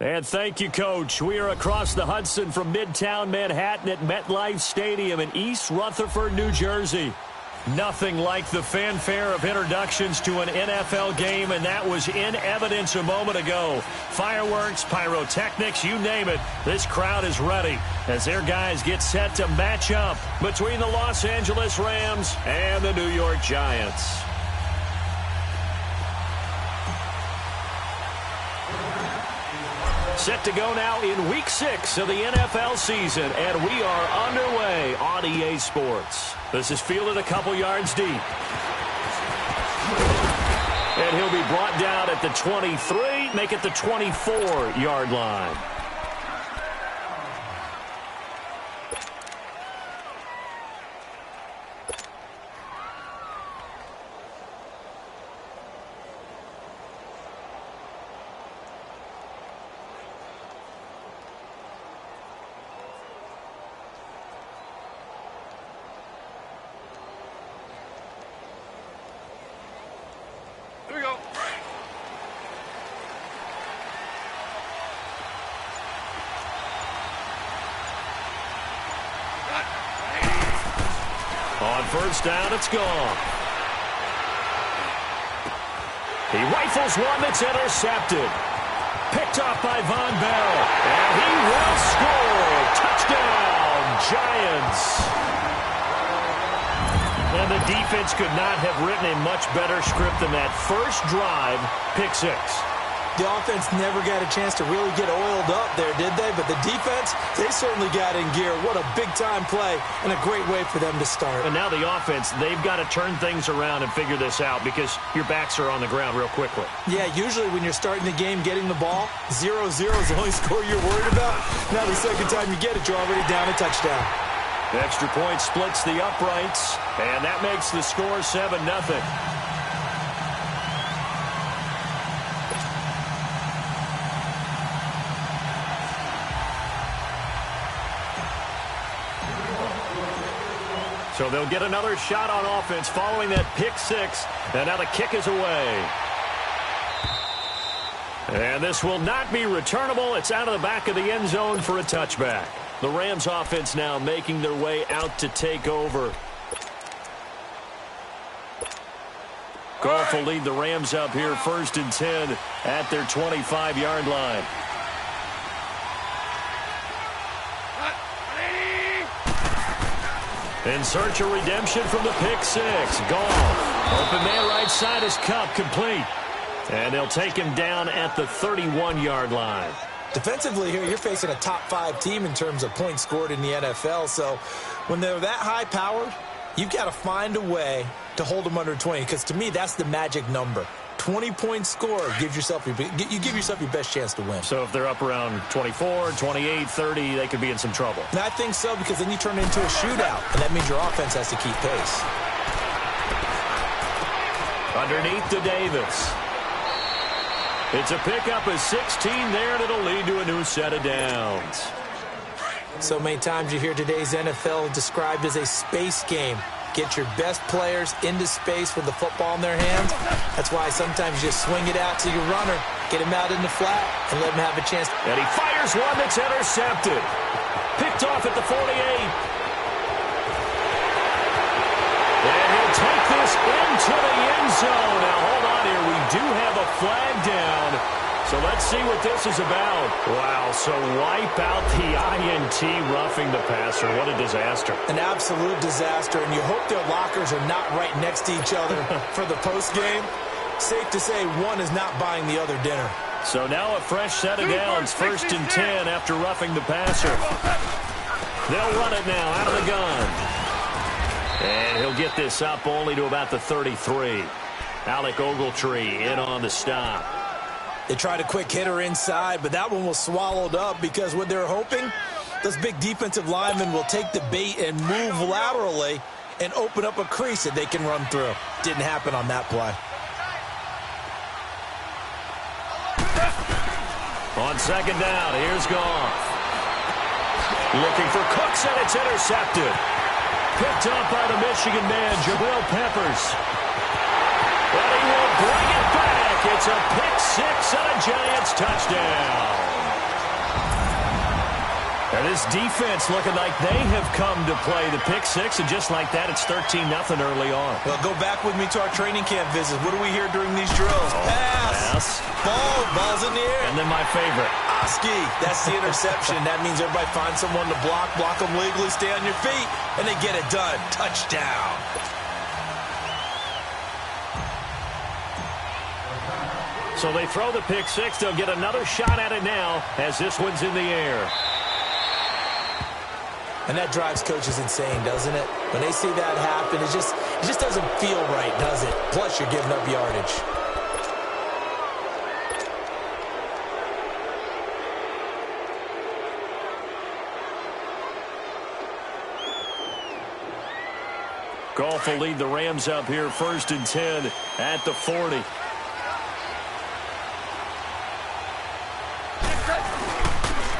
And thank you, Coach. We are across the Hudson from Midtown Manhattan at MetLife Stadium in East Rutherford, New Jersey. Nothing like the fanfare of introductions to an NFL game, and that was in evidence a moment ago. Fireworks, pyrotechnics, you name it. This crowd is ready as their guys get set to match up between the Los Angeles Rams and the New York Giants. Set to go now in Week 6 of the NFL season, and we are underway on EA Sports. This is fielded a couple yards deep. And he'll be brought down at the 23, make it the 24-yard line. On first down, it's gone. He rifles one that's intercepted. Picked off by Von Bell. And he will score. Touchdown, Giants. And the defense could not have written a much better script than that first drive, pick six. The offense never got a chance to really get oiled up there, did they? But the defense, they certainly got in gear. What a big-time play and a great way for them to start. And now the offense, they've got to turn things around and figure this out because your backs are on the ground real quickly. Yeah, usually when you're starting the game, getting the ball, 0-0 is the only score you're worried about. Now the second time you get it, you're already down a touchdown. Extra point splits the uprights, and that makes the score 7-0. So they'll get another shot on offense following that pick six, and now the kick is away. And this will not be returnable. It's out of the back of the end zone for a touchback. The Rams offense now making their way out to take over. Goff will lead the Rams up here 1st and 10 at their 25-yard line. In search of redemption from the pick six. Goff. Open man right side is Cup, complete. And they'll take him down at the 31-yard line. Defensively here, you're facing a top-5 team in terms of points scored in the NFL. So when they're that high-powered, you've got to find a way to hold them under 20. Because to me, that's the magic number. 20 points scored gives yourself you give yourself your best chance to win. So if they're up around 24, 28, 30, they could be in some trouble. And I think so, because then you turn it into a shootout, and that means your offense has to keep pace. Underneath to Davis. It's a pickup of 16 there, and it'll lead to a new set of downs. So many times you hear today's NFL described as a space game. Get your best players into space with the football in their hands. That's why sometimes you just swing it out to your runner, get him out in the flat, and let him have a chance. And he fires one that's intercepted. Picked off at the 48. And he'll take this into the end zone. Now, hold on here. We do have a flag down. So let's see what this is about. Wow, so wipe out the INT roughing the passer. What a disaster. An absolute disaster, and you hope their lockers are not right next to each other for the postgame. Safe to say one is not buying the other dinner. So now a fresh set of downs, 1st and 10 after roughing the passer. They'll run it now out of the gun. And he'll get this up only to about the 33. Alec Ogletree in on the stop. They tried a quick hitter inside, but that one was swallowed up because what they're hoping, those big defensive linemen will take the bait and move laterally and open up a crease that they can run through. Didn't happen on that play. On 2nd down, here's Goff. Looking for Cooks, and it's intercepted. Picked up by the Michigan man, Jabril Peppers. But he will bring it back. It's a pick six and a Giants touchdown. And this defense looking like they have come to play the pick six, and just like that, it's 13-0 early on. Well, go back with me to our training camp visit. What do we hear during these drills? Pass. Ball's in the air. And then my favorite. Oski. That's the interception. That means everybody finds someone to block them legally, stay on your feet, and they get it done. Touchdown. So they throw the pick six. They'll get another shot at it now as this one's in the air. And that drives coaches insane, doesn't it? When they see that happen, it just doesn't feel right, does it? Plus, you're giving up yardage. Goff will lead the Rams up here 1st and 10 at the 40.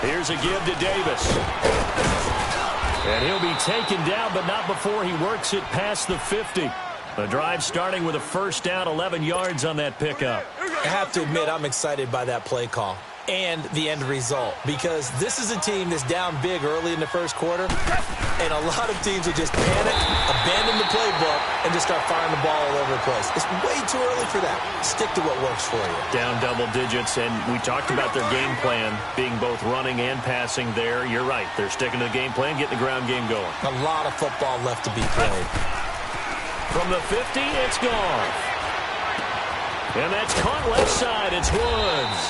Here's a give to Davis. And he'll be taken down, but not before he works it past the 50. The drive starting with a 1st down, 11 yards on that pickup. I have to admit, I'm excited by that play call and the end result, because this is a team that's down big early in the 1st quarter, and a lot of teams will just panic, abandon the playbook, and just start firing the ball all over the place. It's way too early for that. Stick to what works for you. Down double digits, and we talked about their game plan being both running and passing there. You're right. They're sticking to the game plan, getting the ground game going. A lot of football left to be played. From the 50, it's gone. And that's caught left side. It's Woods.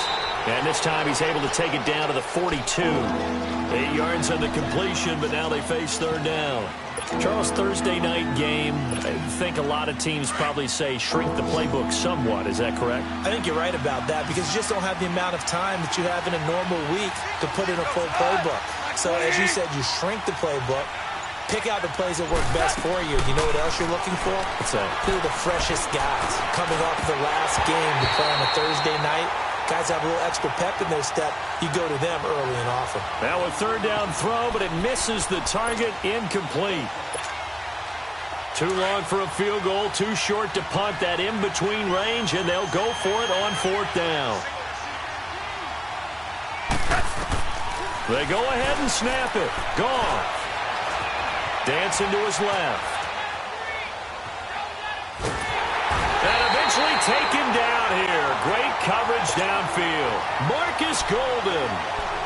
And this time he's able to take it down to the 42. 8 yards on the completion, but now they face 3rd down. Charles, Thursday night game, I think a lot of teams probably say shrink the playbook somewhat. Is that correct? I think you're right about that, because you just don't have the amount of time that you have in a normal week to put in a full playbook. So as you said, you shrink the playbook, pick out the plays that work best for you. You know what else you're looking for? What's that? Who are the freshest guys coming off the last game to play on a Thursday night? Guys have a little extra pep in their step. You go to them early and often. Now a 3rd down throw, but it misses the target. Incomplete. Too long for a field goal, too short to punt. That in-between range, and they'll go for it on 4th down. They go ahead and snap it. Gone. Dancing to his left. And eventually taken down here. Great coverage downfield. Marcus Golden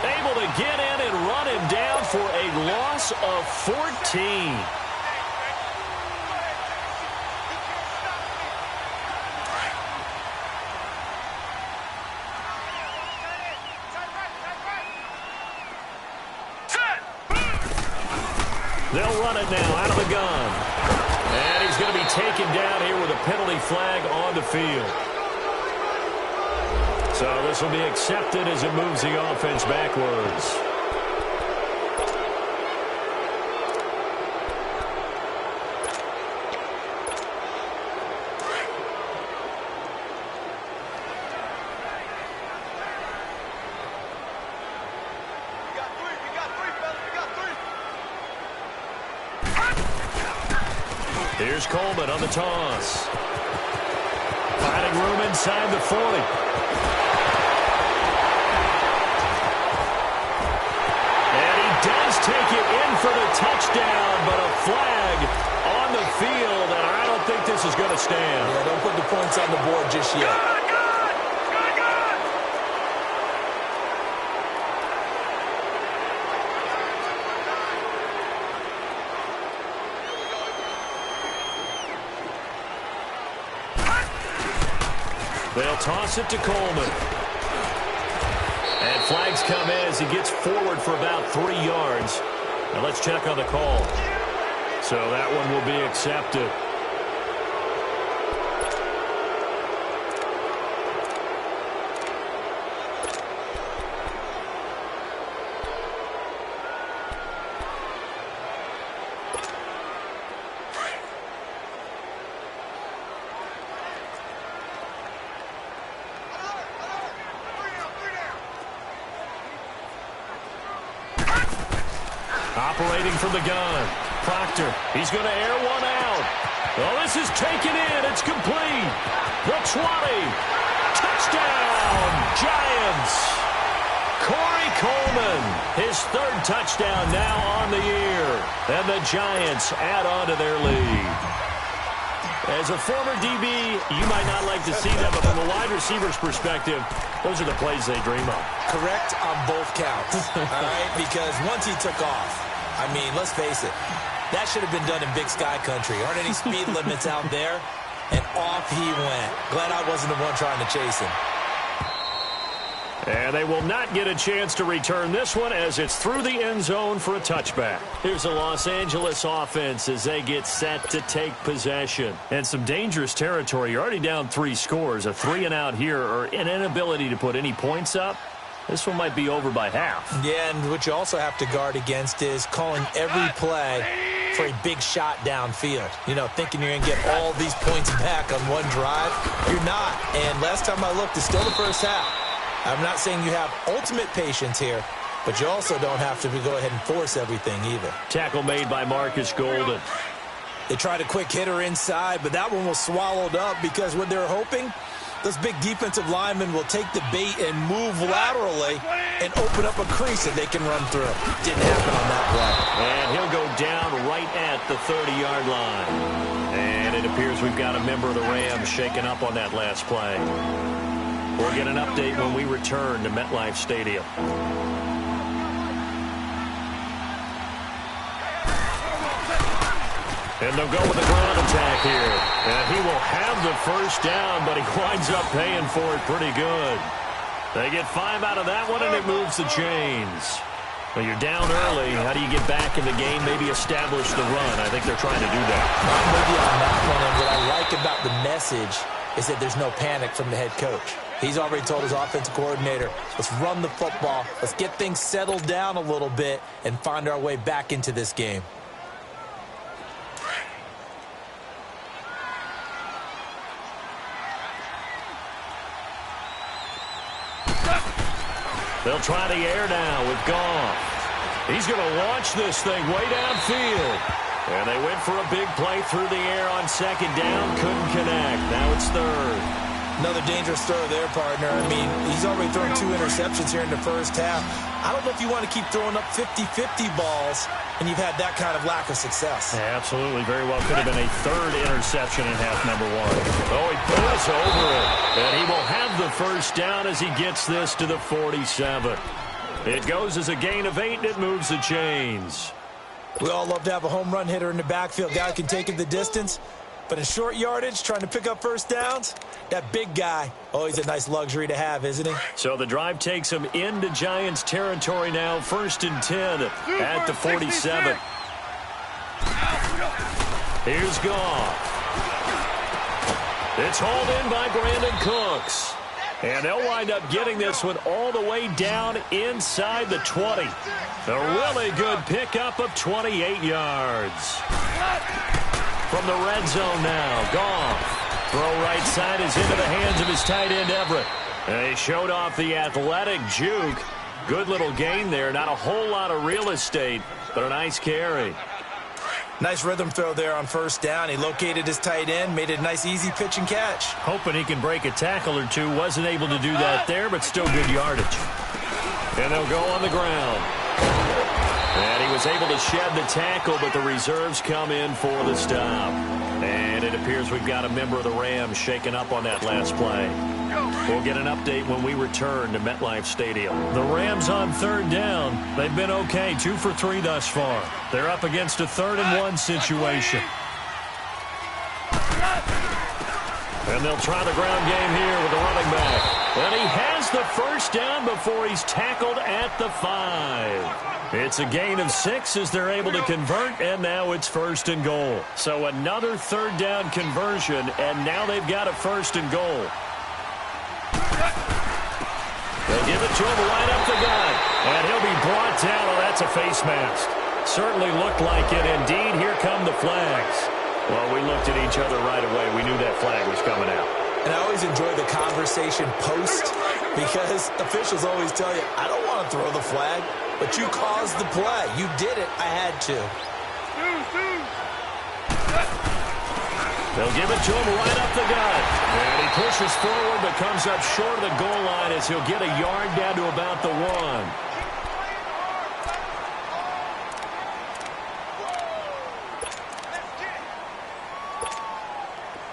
able to get in and run him down for a loss of 14. They'll run it now out of the gun. And he's going to be taken down here with a penalty flag on the field. So this will be accepted as it moves the offense backwards. Here's Coleman on the toss. Finding room inside the 40. And he does take it in for the touchdown, but a flag on the field, and I don't think this is going to stand. Yeah, don't put the points on the board just yet. They'll toss it to Coleman. And flags come in as he gets forward for about 3 yards. Now let's check on the call. So that one will be accepted. Operating from the gun. Proctor. He's going to air one out. Oh, this is taken in. It's complete. The 20. Touchdown, Giants. Corey Coleman. His 3rd touchdown now on the year. And the Giants add on to their lead. As a former DB, you might not like to see that, but from a wide receiver's perspective, those are the plays they dream of. Correct on both counts, all right? Because once he took off, I mean, let's face it, that should have been done in Big Sky country. Aren't any speed limits out there? And off he went. Glad I wasn't the one trying to chase him. And they will not get a chance to return this one as it's through the end zone for a touchback. Here's the Los Angeles offense as they get set to take possession. And some dangerous territory. You're already down 3 scores. A 3-and-out here or an inability to put any points up. This one might be over by half. Yeah, and what you also have to guard against is calling every play for a big shot downfield. You know, thinking you're going to get all these points back on one drive. You're not. And last time I looked, it's still the first half. I'm not saying you have ultimate patience here, but you also don't have to go ahead and force everything either. Tackle made by Marcus Golden. They tried a quick hitter inside, but that one was swallowed up because what they're hoping, those big defensive linemen will take the bait and move laterally and open up a crease that they can run through. Didn't happen on that play. And he'll go down right at the 30-yard line. And it appears we've got a member of the Rams shaken up on that last play. We'll get an update when we return to MetLife Stadium. And they'll go with a ground attack here. And he will have the first down, but he winds up paying for it pretty good. They get 5 out of that one, and it moves the chains. Well, you're down early. How do you get back in the game, maybe establish the run? I think they're trying to do that. I'm with you on that one, and what I like about the message is that there's no panic from the head coach. He's already told his offensive coordinator, let's run the football, let's get things settled down a little bit and find our way back into this game. They'll try the air now with Goff. He's going to launch this thing way downfield. And they went for a big play through the air on 2nd down. Couldn't connect. Now it's 3rd. Another dangerous throw there, partner. I mean, he's already thrown 2 interceptions here in the first half. I don't know if you want to keep throwing up 50-50 balls and you've had that kind of lack of success. Yeah, absolutely. Very well could have been a 3rd interception in half number 1. Oh, he goes over it. And he will have the first down as he gets this to the 47. It goes as a gain of 8, and it moves the chains. We all love to have a home run hitter in the backfield. Guy can take it the distance. But in short yardage, trying to pick up first downs, that big guy, always a nice luxury to have, isn't he? So the drive takes him into Giants territory now. 1st and 10 at the 47. Here's Goff. It's hauled in by Brandon Cooks. And they'll wind up getting this one all the way down inside the 20. A really good pickup of 28 yards. From the red zone now, Goff. Throw right side is into the hands of his tight end, Everett. And he showed off the athletic juke. Good little gain there. Not a whole lot of real estate, but a nice carry. Nice rhythm throw there on first down. He located his tight end, made it a nice easy pitch and catch. Hoping he can break a tackle or two. Wasn't able to do that there, but still good yardage. And they'll go on the ground. And he was able to shed the tackle, but the reserves come in for the stop. And it appears we've got a member of the Rams shaken up on that last play. We'll get an update when we return to MetLife Stadium. The Rams on third down. They've been okay, 2 for 3 thus far. They're up against a 3rd-and-1 situation. And they'll try the ground game here with the running back. And he has the first down before he's tackled at the 5. It's a gain of 6 as they're able to convert, and now it's 1st and goal. So another 3rd down conversion, and now they've got a 1st and goal. They give it to him right up the gut. And he'll be brought down. Oh, that's a face mask. Certainly looked like it. Indeed, here come the flags. Well, we looked at each other right away. We knew that flag was coming out. And I always enjoy the conversation post because officials always tell you, I don't want to throw the flag, but you caused the play. You did it. I had to. They'll give it to him right up the gut. And he pushes forward but comes up short of the goal line as he'll get a yard down to about the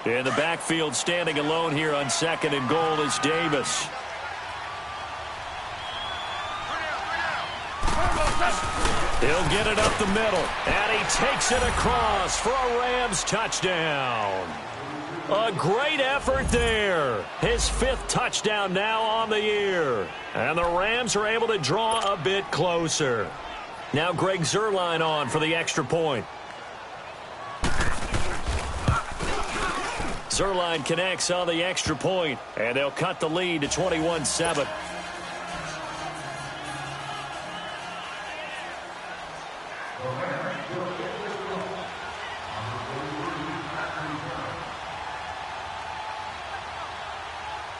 1. In the backfield, standing alone here on 2nd and goal is Davis. He'll get it up the middle, and he takes it across for a Rams touchdown. A great effort there. His 5th touchdown now on the year. And the Rams are able to draw a bit closer. Now Greg Zuerlein on for the extra point. Zuerlein connects on the extra point, and they'll cut the lead to 21-7.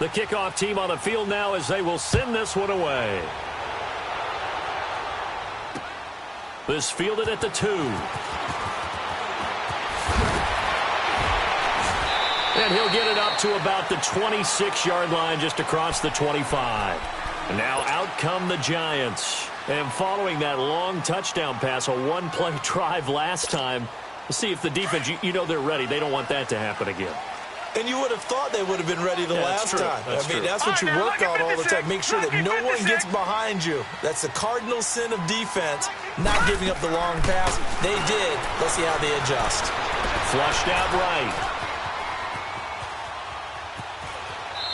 The kickoff team on the field now as they will send this one away. This fielded at the 2. And he'll get it up to about the 26-yard line just across the 25. And now out come the Giants. And following that long touchdown pass, a one-play drive last time, to see if the defense, you know they're ready. They don't want that to happen again. And you would have thought they would have been ready the last time. That's true. That's what you work on all the time. Make sure that no one gets behind you. That's the cardinal sin of defense, not giving up the long pass. They did. Let's see how they adjust. Flushed out right.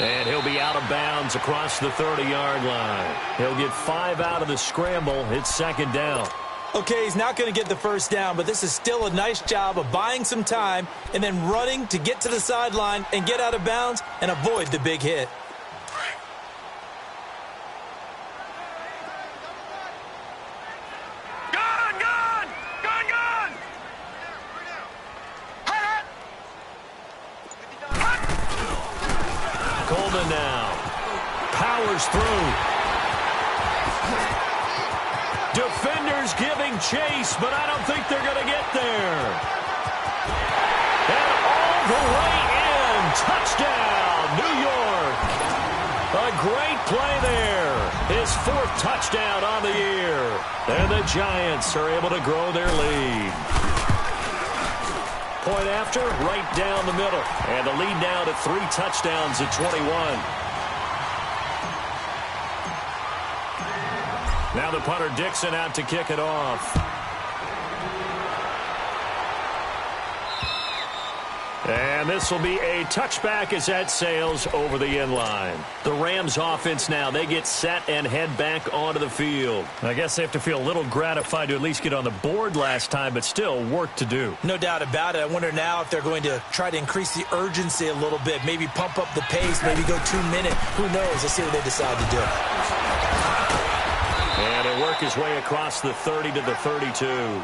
And he'll be out of bounds across the 30-yard line. He'll get 5 out of the scramble. It's 2nd down. Okay, he's not going to get the first down, but this is still a nice job of buying some time and then running to get to the sideline and get out of bounds and avoid the big hit. Coleman now powers through. Defenders giving chase, but I don't think they're going to get there. And all the way in. Touchdown, New York. A great play there. His 4th touchdown on the year. And the Giants are able to grow their lead. Point after, right down the middle. And the lead now to 3 touchdowns at 21. Now the punter Dixon out to kick it off. And this will be a touchback as that sails over the end line. The Rams offense now, they get set and head back onto the field. I guess they have to feel a little gratified to at least get on the board last time, but still work to do. No doubt about it. I wonder now if they're going to try to increase the urgency a little bit, maybe pump up the pace, maybe go 2-minute. Who knows? Let's see what they decide to do. And he'll work his way across the 30 to the 32.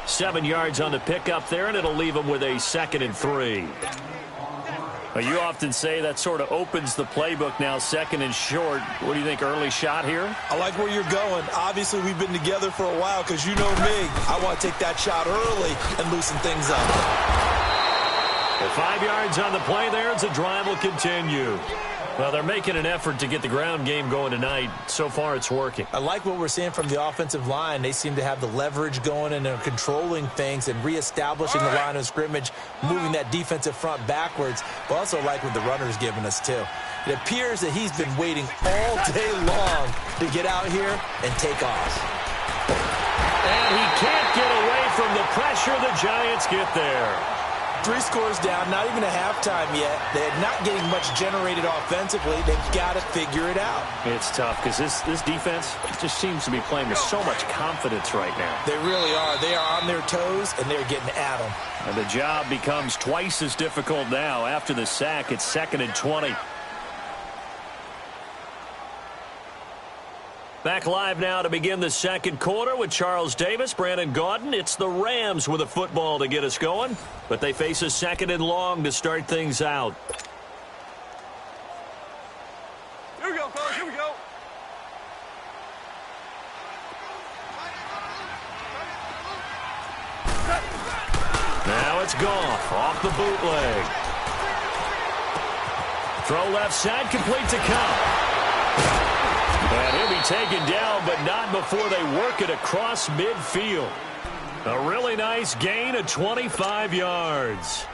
7 yards on the pickup there, and it'll leave him with a 2nd and 3. Well, you often say that sort of opens the playbook now, 2nd and short. What do you think, early shot here? I like where you're going. Obviously, we've been together for a while because you know me. I want to take that shot early and loosen things up. Well, 5 yards on the play there as the drive will continue. Well, they're making an effort to get the ground game going tonight. So far, it's working. I like what we're seeing from the offensive line. They seem to have the leverage going and they're controlling things and reestablishing the line of scrimmage, moving that defensive front backwards. But also like what the runner's giving us, too. It appears that he's been waiting all day long to get out here and take off. And he can't get away from the pressure. The Giants get there. 3 scores down, not even a halftime yet. They're not getting much generated offensively. They've got to figure it out. It's tough because this defense just seems to be playing with so much confidence right now. They really are. They are on their toes, and they're getting at them. And the job becomes twice as difficult now. After the sack, it's 2nd and 20. Back live now to begin the second quarter with Charles Davis, Brandon Gaudin. It's the Rams with a football to get us going, but they face a 2nd and long to start things out. Here we go, fellas. Here we go. Now it's Goff off the bootleg. Throw left side, complete to Cobb. And he'll be taken down, but not before they work it across midfield. A really nice gain of 25 yards.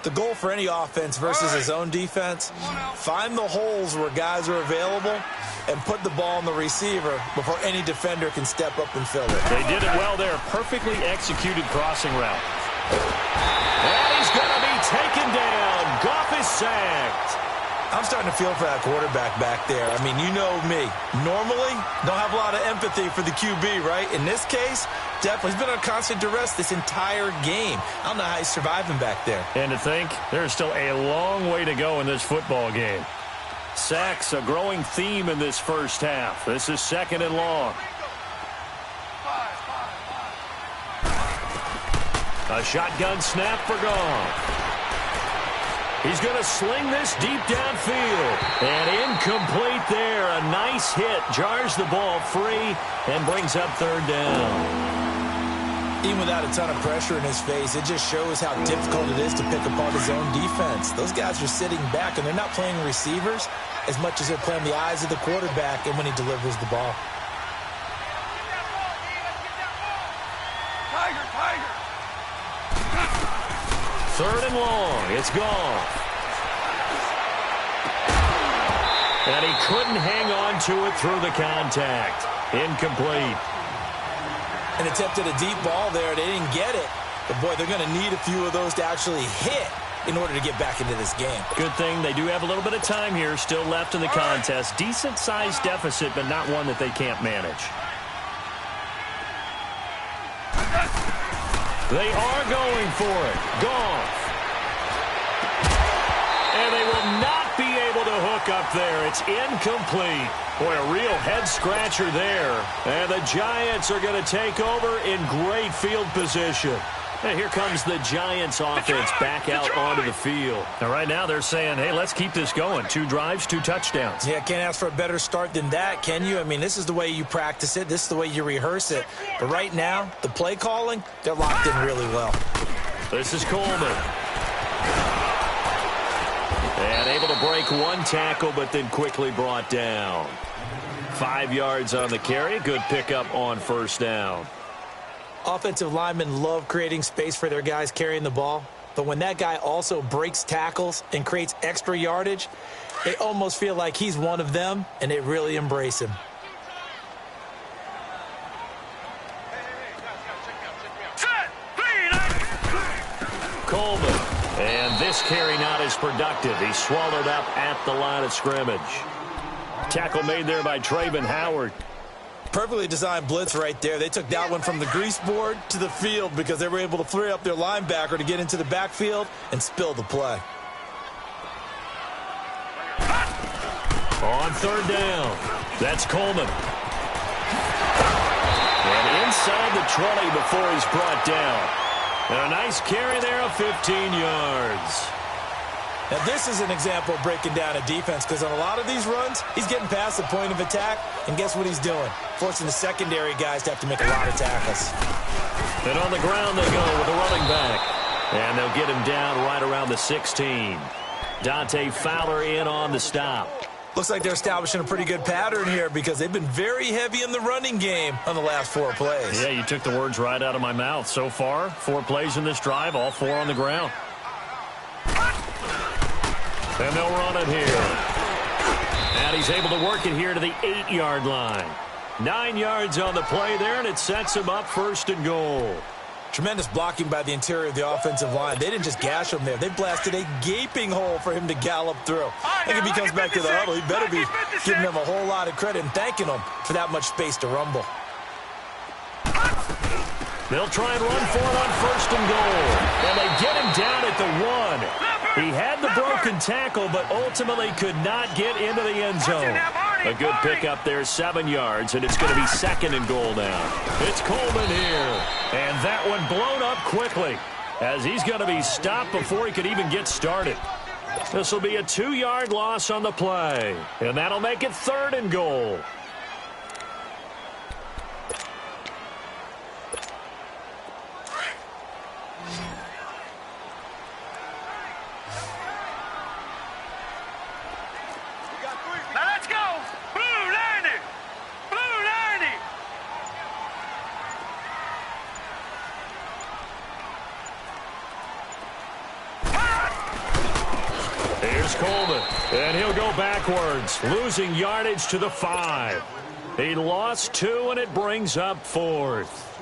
The goal for any offense versus his own defense, find the holes where guys are available and put the ball on the receiver before any defender can step up and fill it. They did it well there. Perfectly executed crossing route. And he's going to be taken down. Goff is sacked. I'm starting to feel for that quarterback back there. I mean, you know me. Normally, don't have a lot of empathy for the QB, right? In this case, definitely. He's been on constant duress this entire game. I don't know how he's surviving back there. And to think, there's still a long way to go in this football game. Sacks, a growing theme in this first half. This is 2nd and long. A shotgun snap for Goff. He's going to sling this deep downfield. And incomplete there. A nice hit. Jars the ball free and brings up 3rd down. Even without a ton of pressure in his face, it just shows how difficult it is to pick apart his own defense. Those guys are sitting back, and they're not playing receivers as much as they're playing the eyes of the quarterback and when he delivers the ball. Tiger. 3rd and long. It's Goff. And he couldn't hang on to it through the contact. Incomplete. An attempt at a deep ball there. They didn't get it. But, boy, they're going to need a few of those to actually hit in order to get back into this game. Good thing they do have a little bit of time here still left in the contest. Decent-sized deficit, but not one that they can't manage. They are going for it. Goff. And they will not be able to hook up there. It's incomplete. Boy, a real head-scratcher there. And the Giants are going to take over in great field position. And here comes the Giants offense back out onto the field. And right now they're saying, hey, let's keep this going. 2 drives, 2 touchdowns. Yeah, can't ask for a better start than that, can you? I mean, this is the way you practice it. This is the way you rehearse it. But right now, the play calling, they're locked in really well. This is Coleman. And able to break 1 tackle, but then quickly brought down. 5 yards on the carry. Good pickup on 1st down. Offensive linemen love creating space for their guys carrying the ball. But when that guy also breaks tackles and creates extra yardage, they almost feel like he's one of them, and they really embrace him. Coleman. And this carry not as productive. He's swallowed up at the line of scrimmage. Tackle made there by Travon Howard. Perfectly designed blitz right there. They took that one from the grease board to the field because they were able to flare up their linebacker to get into the backfield and spill the play. On third down, that's Coleman. And inside the 20 before he's brought down. And a nice carry there of 15 yards. Now, this is an example of breaking down a defense because on a lot of these runs, he's getting past the point of attack, and guess what he's doing? Forcing the secondary guys to have to make a lot of tackles. And on the ground they go with a running back. And they'll get him down right around the 16. Dante Fowler in on the stop. Looks like they're establishing a pretty good pattern here because they've been very heavy in the running game on the last 4 plays. Yeah, you took the words right out of my mouth. So far, 4 plays in this drive, all 4 on the ground. And they'll run it here. And he's able to work it here to the 8-yard line. 9 yards on the play there, and it sets him up 1st and goal. Tremendous blocking by the interior of the offensive line. They didn't just gash him there. They blasted a gaping hole for him to gallop through. I think if he comes back to the huddle, he better be giving them a whole lot of credit and thanking them for that much space to rumble. They'll try and run for it on 1st and goal. And they get him down at the 1. He had the broken tackle, but ultimately could not get into the end zone. A good pickup there, 7 yards, and it's going to be 2nd and goal now. It's Coleman here. And that one blown up quickly as he's going to be stopped before he could even get started. This will be a 2-yard loss on the play, and that'll make it 3rd and goal. Coleman, and he'll go backwards, losing yardage to the 5. He lost 2, and it brings up 4th.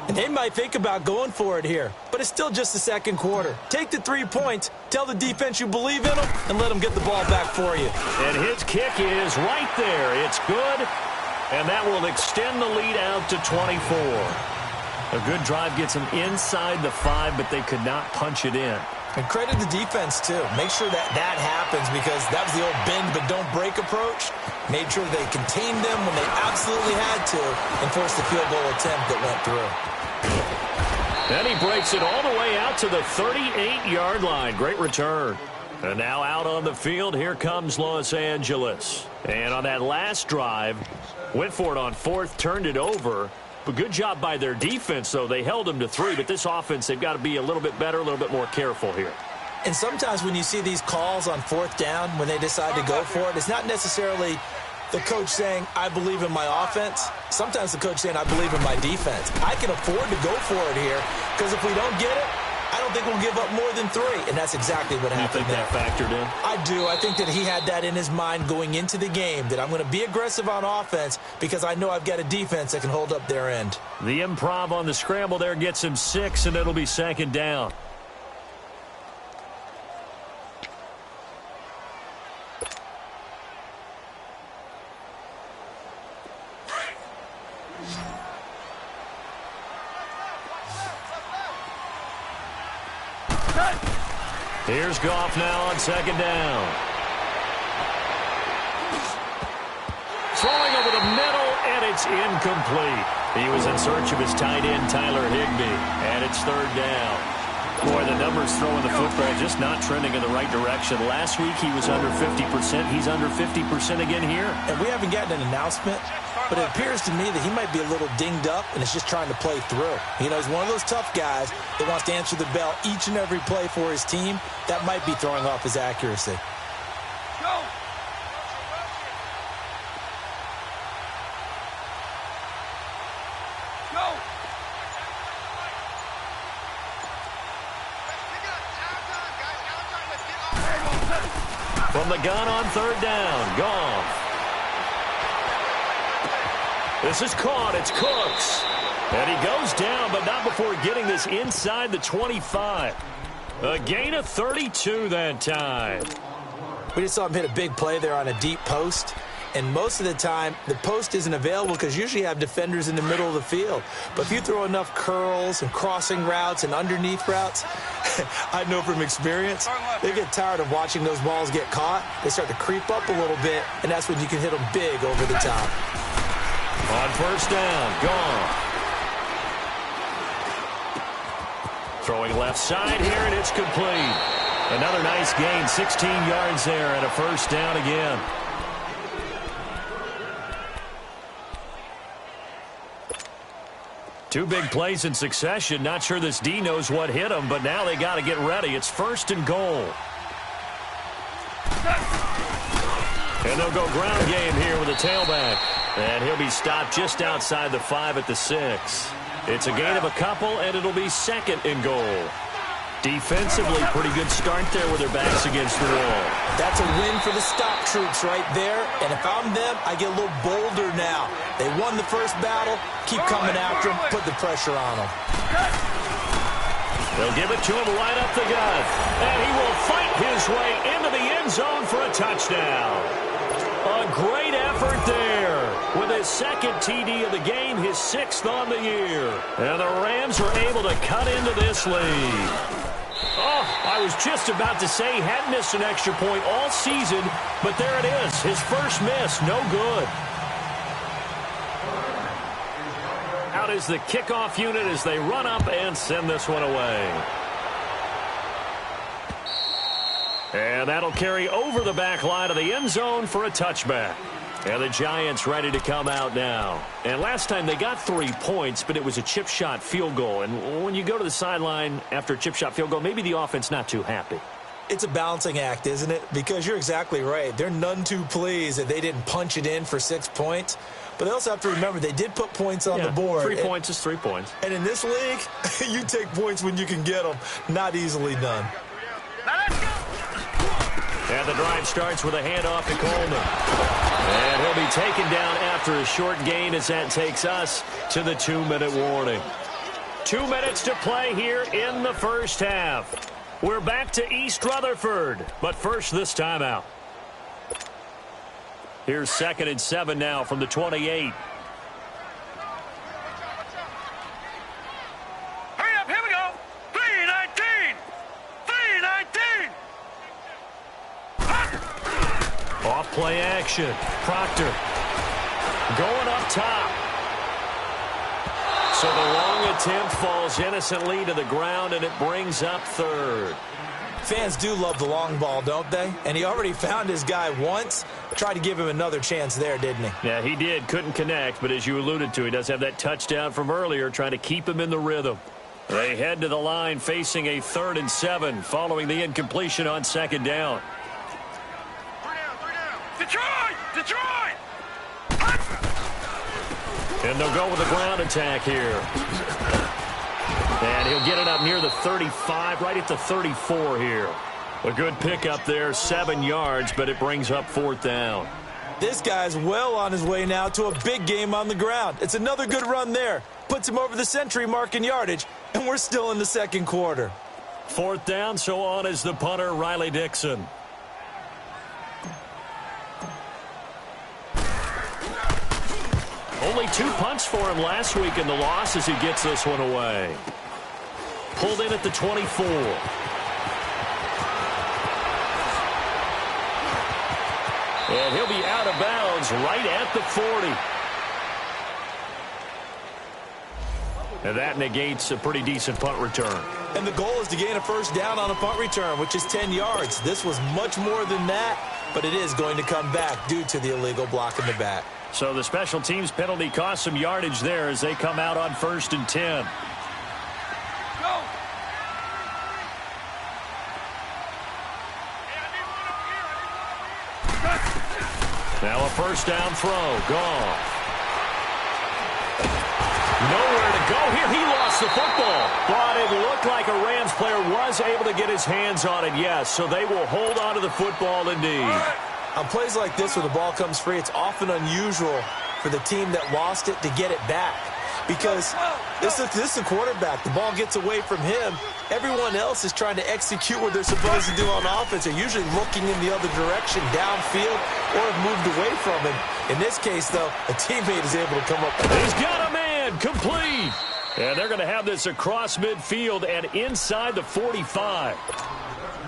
And they might think about going for it here, but it's still just the 2nd quarter. Take the 3 points, tell the defense you believe in them, and let them get the ball back for you. And his kick is right there. It's good, and that will extend the lead out to 24. A good drive gets them inside the 5, but they could not punch it in. And credit the defense, too. Make sure that happens because that was the old bend but don't break approach. Made sure they contained them when they absolutely had to and forced the field goal attempt that went through. And he breaks it all the way out to the 38-yard line. Great return. And now out on the field, here comes Los Angeles. And on that last drive, went for it on 4th, turned it over. But good job by their defense, though. They held them to 3, but this offense, they've got to be a little bit better, a little bit more careful here. And sometimes when you see these calls on 4th down, when they decide to go for it, it's not necessarily the coach saying, I believe in my offense. Sometimes the coach saying, I believe in my defense. I can afford to go for it here because if we don't get it, I don't think we'll give up more than 3, and that's exactly what happened there. You think that factored in? I do. I think that he had that in his mind going into the game, that I'm going to be aggressive on offense because I know I've got a defense that can hold up their end. The improv on the scramble there gets him 6, and it'll be 2nd down. Here's Goff now on 2nd down. Throwing over the middle, and it's incomplete. He was in search of his tight end, Tyler Higbee, and it's 3rd down. Boy, the numbers throwing the football just not trending in the right direction. Last week he was under 50%. He's under 50% again here. And we haven't gotten an announcement, but it appears to me that he might be a little dinged up and is just trying to play through. You know, he's one of those tough guys that wants to answer the bell each and every play for his team. That might be throwing off his accuracy. Go! Go! From the gun on 3rd down, Goff. This is caught. It's Cooks. And he goes down, but not before getting this inside the 25. A gain of 32 that time. We just saw him hit a big play there on a deep post. And most of the time, the post isn't available because usually you have defenders in the middle of the field. But if you throw enough curls and crossing routes and underneath routes, I know from experience, they get tired of watching those balls get caught. They start to creep up a little bit, and that's when you can hit them big over the top. On first down, gone. Throwing left side here, and it's complete. Another nice gain, 16 yards there, and a first down again. Two big plays in succession. Not sure this D knows what hit him, but now they got to get ready. It's first and goal. And they'll go ground game here with a tailback. And he'll be stopped just outside the 5 at the 6. It's a gain of a couple, and it'll be second and goal. Defensively, pretty good start there with their backs against the wall. That's a win for the stop troops right there. And if I'm them, I get a little bolder now. They won the first battle. Keep coming after them. Put the pressure on them. They'll give it to him right up the gut. And he will fight his way into the end zone for a touchdown. A great effort there. With his second TD of the game, his 6th on the year. And the Rams are able to cut into this lead. Oh, I was just about to say he hadn't missed an extra point all season, but there it is. His first miss, no good. Out is the kickoff unit as they run up and send this one away. And that'll carry over the back line of the end zone for a touchback. And the Giants ready to come out now. And last time they got 3 points, but it was a chip shot field goal. And when you go to the sideline after a chip shot field goal, maybe the offense not too happy. It's a balancing act, isn't it? Because you're exactly right. They're none too pleased that they didn't punch it in for 6 points. But they also have to remember they did put points on the board. 3 points is 3 points. And in this league, you take points when you can get them. Not easily done. And the drive starts with a handoff to Coleman. And he'll be taken down after a short gain as that takes us to the 2-minute warning. 2 minutes to play here in the first half. We're back to East Rutherford, but first this timeout. Here's 2nd and 7 now from the 28. Hurry up, here we go. 3:19. 3:19. Off play action. Proctor going up top. So the long attempt falls innocently to the ground, and it brings up 3rd. Fans do love the long ball, don't they? And he already found his guy once. Tried to give him another chance there, didn't he? Yeah, he did. Couldn't connect, but as you alluded to, he does have that touchdown from earlier, trying to keep him in the rhythm. They head to the line facing a 3rd and 7 following the incompletion on 2nd down. 3 down. Detroit! Detroit! And they'll go with a ground attack here. And he'll get it up near the 35, right at the 34 here. A good pickup there, 7 yards, but it brings up 4th down. This guy's well on his way now to a big game on the ground. It's another good run there. Puts him over the century mark in yardage, and we're still in the 2nd quarter. 4th down, so on is the punter, Riley Dixon. Only 2 punts for him last week in the loss as he gets this one away. Pulled in at the 24. And he'll be out of bounds right at the 40. And that negates a pretty decent punt return. And the goal is to gain a first down on a punt return, which is 10 yards. This was much more than that, but it is going to come back due to the illegal block in the back. So the special teams penalty cost some yardage there as they come out on 1st and 10. Go! Now a first down throw. Gone. Nowhere to go here. He lost the football. But it looked like a Rams player was able to get his hands on it, yes. So they will hold on to the football indeed. On plays like this where the ball comes free, it's often unusual for the team that lost it to get it back. Because This is the quarterback. The ball gets away from him. Everyone else is trying to execute what they're supposed to do on offense. They're usually looking in the other direction, downfield, or have moved away from him. In this case, though, a teammate is able to come up. He's got a man, complete. And they're going to have this across midfield and inside the 45.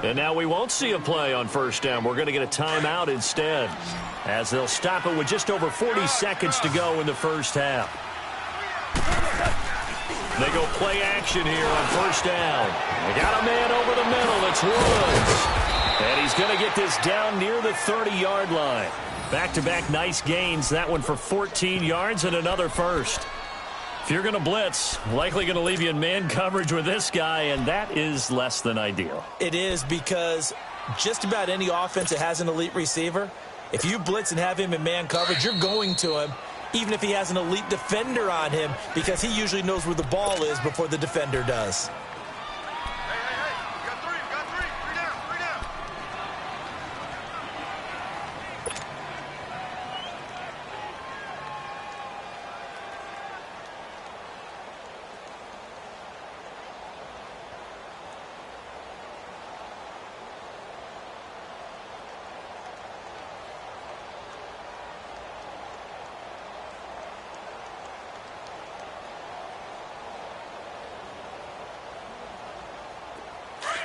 And now we won't see a play on first down. We're going to get a timeout instead, as they'll stop it with just over 40 seconds to go in the first half. They go play action here on first down. They got a man over the middle. It's Woods. And he's going to get this down near the 30-yard line. Back-to-back nice gains. That one for 14 yards and another first. If you're going to blitz, likely going to leave you in man coverage with this guy, and that is less than ideal. It is, because just about any offense that has an elite receiver, if you blitz and have him in man coverage, you're going to him, even if he has an elite defender on him, because he usually knows where the ball is before the defender does.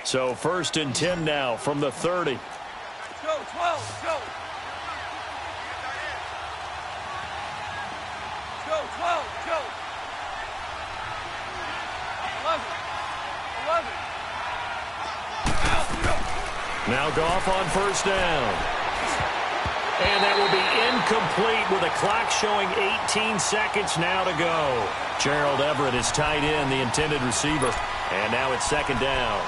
So first and 10 now from the 30. Go, 12, go. Go, 12, go. 11. Now Goff on first down. And that will be incomplete with a clock showing 18 seconds now to go. Gerald Everett is tight end, the intended receiver. And now it's second down.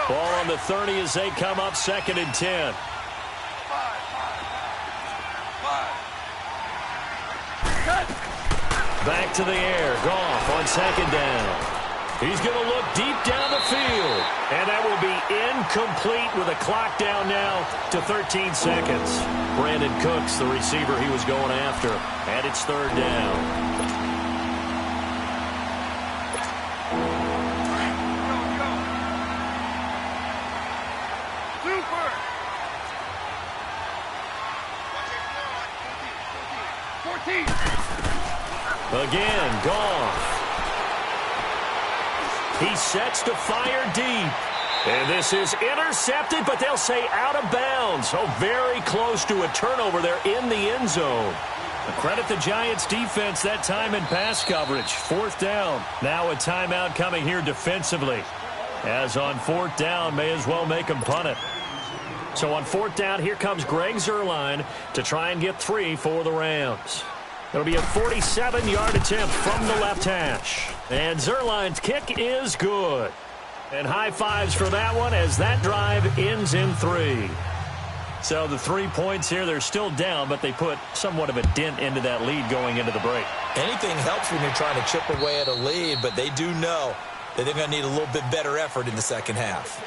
Ball on the 30 as they come up second and 10. Back to the air. Goff on second down. He's going to look deep down the field. And that will be incomplete with a clock down now to 13 seconds. Brandon Cooks, the receiver he was going after. And it's third down. Again, Goff. He sets to fire deep. And this is intercepted, but they'll say out of bounds. So very close to a turnover there in the end zone. Credit the Giants defense that time in pass coverage. Fourth down. Now a timeout coming here defensively. As on fourth down, may as well make them punt it. So on fourth down, here comes Greg Zuerlein to try and get 3 for the Rams. It'll be a 47-yard attempt from the left hash. And Zuerlein's kick is good. And high fives for that one as that drive ends in 3. So the 3 points here, they're still down, but they put somewhat of a dent into that lead going into the break. Anything helps when you're trying to chip away at a lead, but they do know that they're going to need a little bit better effort in the second half.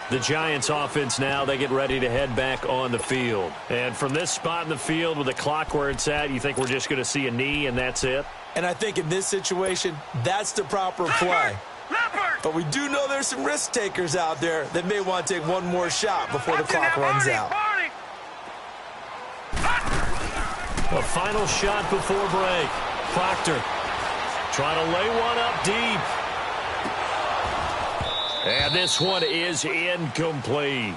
The Giants offense now, they get ready to head back on the field. And from this spot in the field with the clock where it's at, you think we're just going to see a knee and that's it? And I think in this situation, that's the proper play. But we do know there's some risk takers out there that may want to take one more shot before the clock runs out. A final shot before break. Proctor trying to lay one up deep. And this one is incomplete.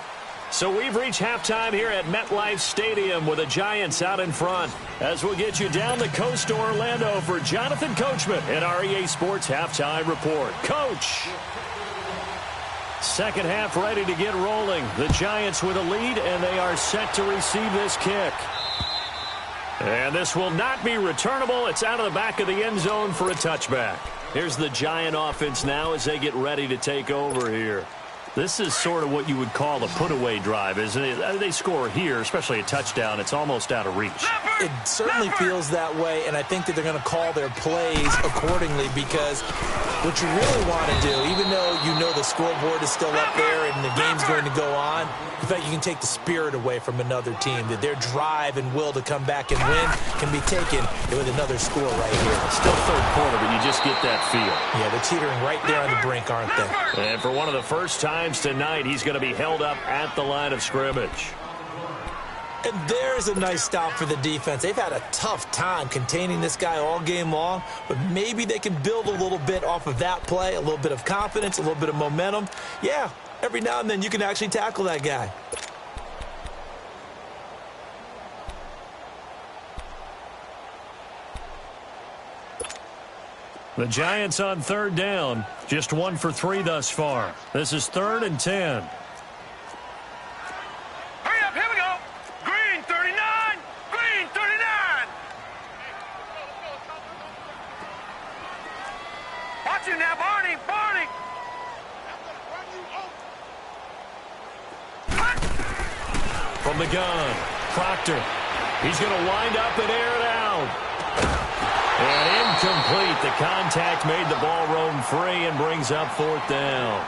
So we've reached halftime here at MetLife Stadium with the Giants out in front. As we'll get you down the coast to Orlando for Jonathan Coachman at our EA Sports Halftime Report. Coach! Second half ready to get rolling. The Giants with a lead, and they are set to receive this kick. And this will not be returnable. It's out of the back of the end zone for a touchback. Here's the Giant offense now as they get ready to take over here. This is sort of what you would call a put-away drive, isn't it? They score here, especially a touchdown. It's almost out of reach. It certainly feels that way, and I think that they're going to call their plays accordingly, because what you really want to do, even though you know the scoreboard is still up there and the game's going to go on, in fact, you can take the spirit away from another team, that their drive and will to come back and win can be taken with another score right here. Still third quarter, but you just get that feel. Yeah, they're teetering right there on the brink, aren't they? And for one of the first times tonight, he's going to be held up at the line of scrimmage. And there's a nice stop for the defense. They've had a tough time containing this guy all game long, but maybe they can build a little bit off of that play, a little bit of confidence, a little bit of momentum. Yeah, every now and then you can actually tackle that guy. The Giants on third down, just 1 for 3 thus far. This is 3rd and 10. Hurry up, here we go. Green 39. Green 39. Watch you now, Barney. Barney. From the gun, Proctor. He's going to wind up and air it out. And incomplete. The contact made the ball roam free and brings up 4th down.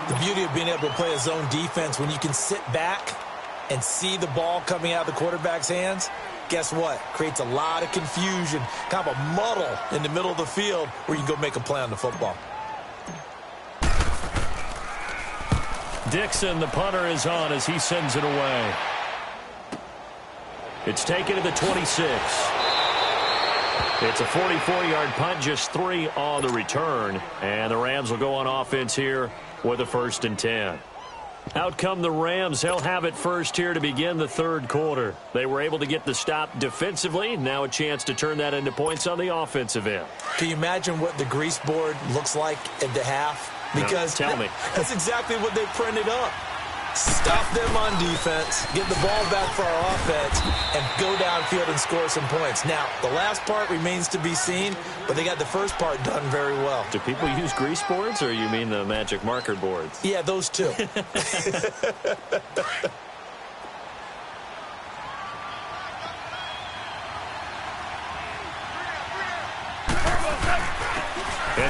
The beauty of being able to play a zone defense, when you can sit back and see the ball coming out of the quarterback's hands, guess what? Creates a lot of confusion, kind of a muddle in the middle of the field where you can go make a play on the football. Dixon, the punter, is on as he sends it away. It's taken to the 26. It's a 44-yard punt, just 3 on the return. And the Rams will go on offense here with a 1st and 10. Out come the Rams. They'll have it first here to begin the 3rd quarter. They were able to get the stop defensively. Now a chance to turn that into points on the offensive end. Can you imagine what the grease board looks like at the half? Because no, tell me. That's exactly what they printed up. Stop them on defense, get the ball back for our offense, and go downfield and score some points. Now, the last part remains to be seen, but they got the first part done very well. Do people use grease boards, or you mean the magic marker boards? Yeah, those two. And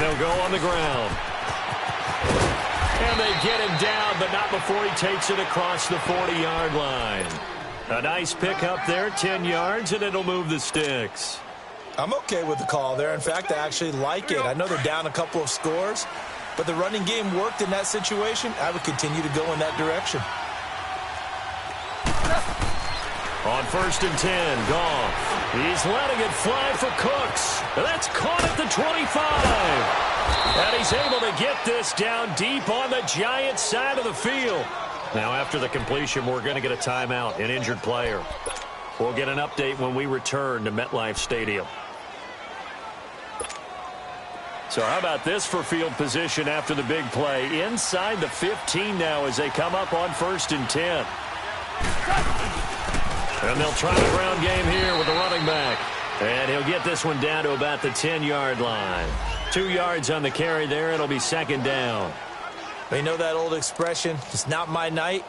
they'll go on the ground. And they get him down, but not before he takes it across the 40-yard line. A nice pickup there, 10 yards, and it'll move the sticks. I'm okay with the call there. In fact, I actually like it. I know they're down a couple of scores, but the running game worked in that situation. I would continue to go in that direction. On 1st and 10, Goff. He's letting it fly for Cooks. That's caught at the 25. And he's able to get this down deep on the Giants' side of the field. Now, after the completion, we're going to get a timeout, an injured player. We'll get an update when we return to MetLife Stadium. So how about this for field position after the big play? Inside the 15 now as they come up on 1st and 10. And they'll try the ground game here with the running back. And he'll get this one down to about the 10-yard line. 2 yards on the carry there. It'll be 2nd down. You know that old expression, it's not my night?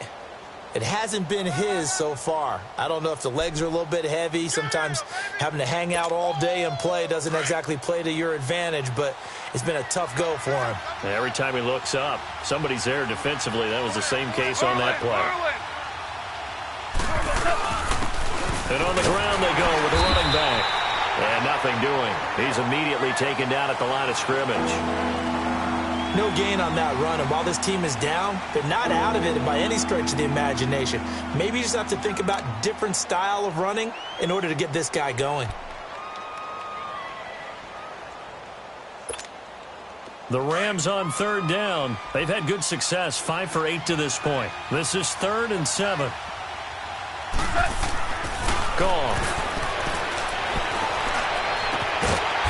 It hasn't been his so far. I don't know if the legs are a little bit heavy. Sometimes having to hang out all day and play doesn't exactly play to your advantage, but it's been a tough go for him. Every time he looks up, somebody's there defensively. That was the same case on that play. And on the ground they go with the running back. And nothing doing. He's immediately taken down at the line of scrimmage. No gain on that run, and while this team is down, they're not out of it by any stretch of the imagination. Maybe you just have to think about different style of running in order to get this guy going. The Rams on 3rd down. They've had good success, 5 for 8 to this point. This is 3rd and 7. Goff.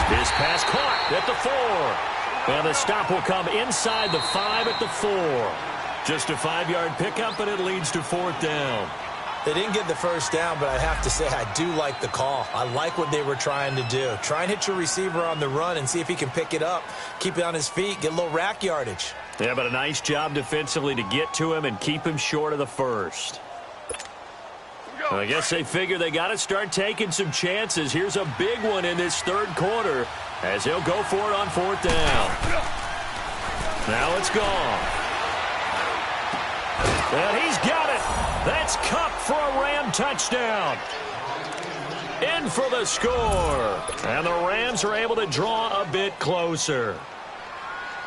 His pass caught at the 4. And the stop will come inside the 5 at the 4. Just a 5-yard pickup, and it leads to 4th down. They didn't get the first down, but I have to say I do like the call. I like what they were trying to do. Try and hit your receiver on the run and see if he can pick it up, keep it on his feet, get a little rack yardage. Yeah, but a nice job defensively to get to him and keep him short of the first. I guess they figure they got to start taking some chances. Here's a big one in this third quarter as he'll go for it on fourth down. Now it's gone. And he's got it. That's Cup for a Ram touchdown. In for the score. And the Rams are able to draw a bit closer.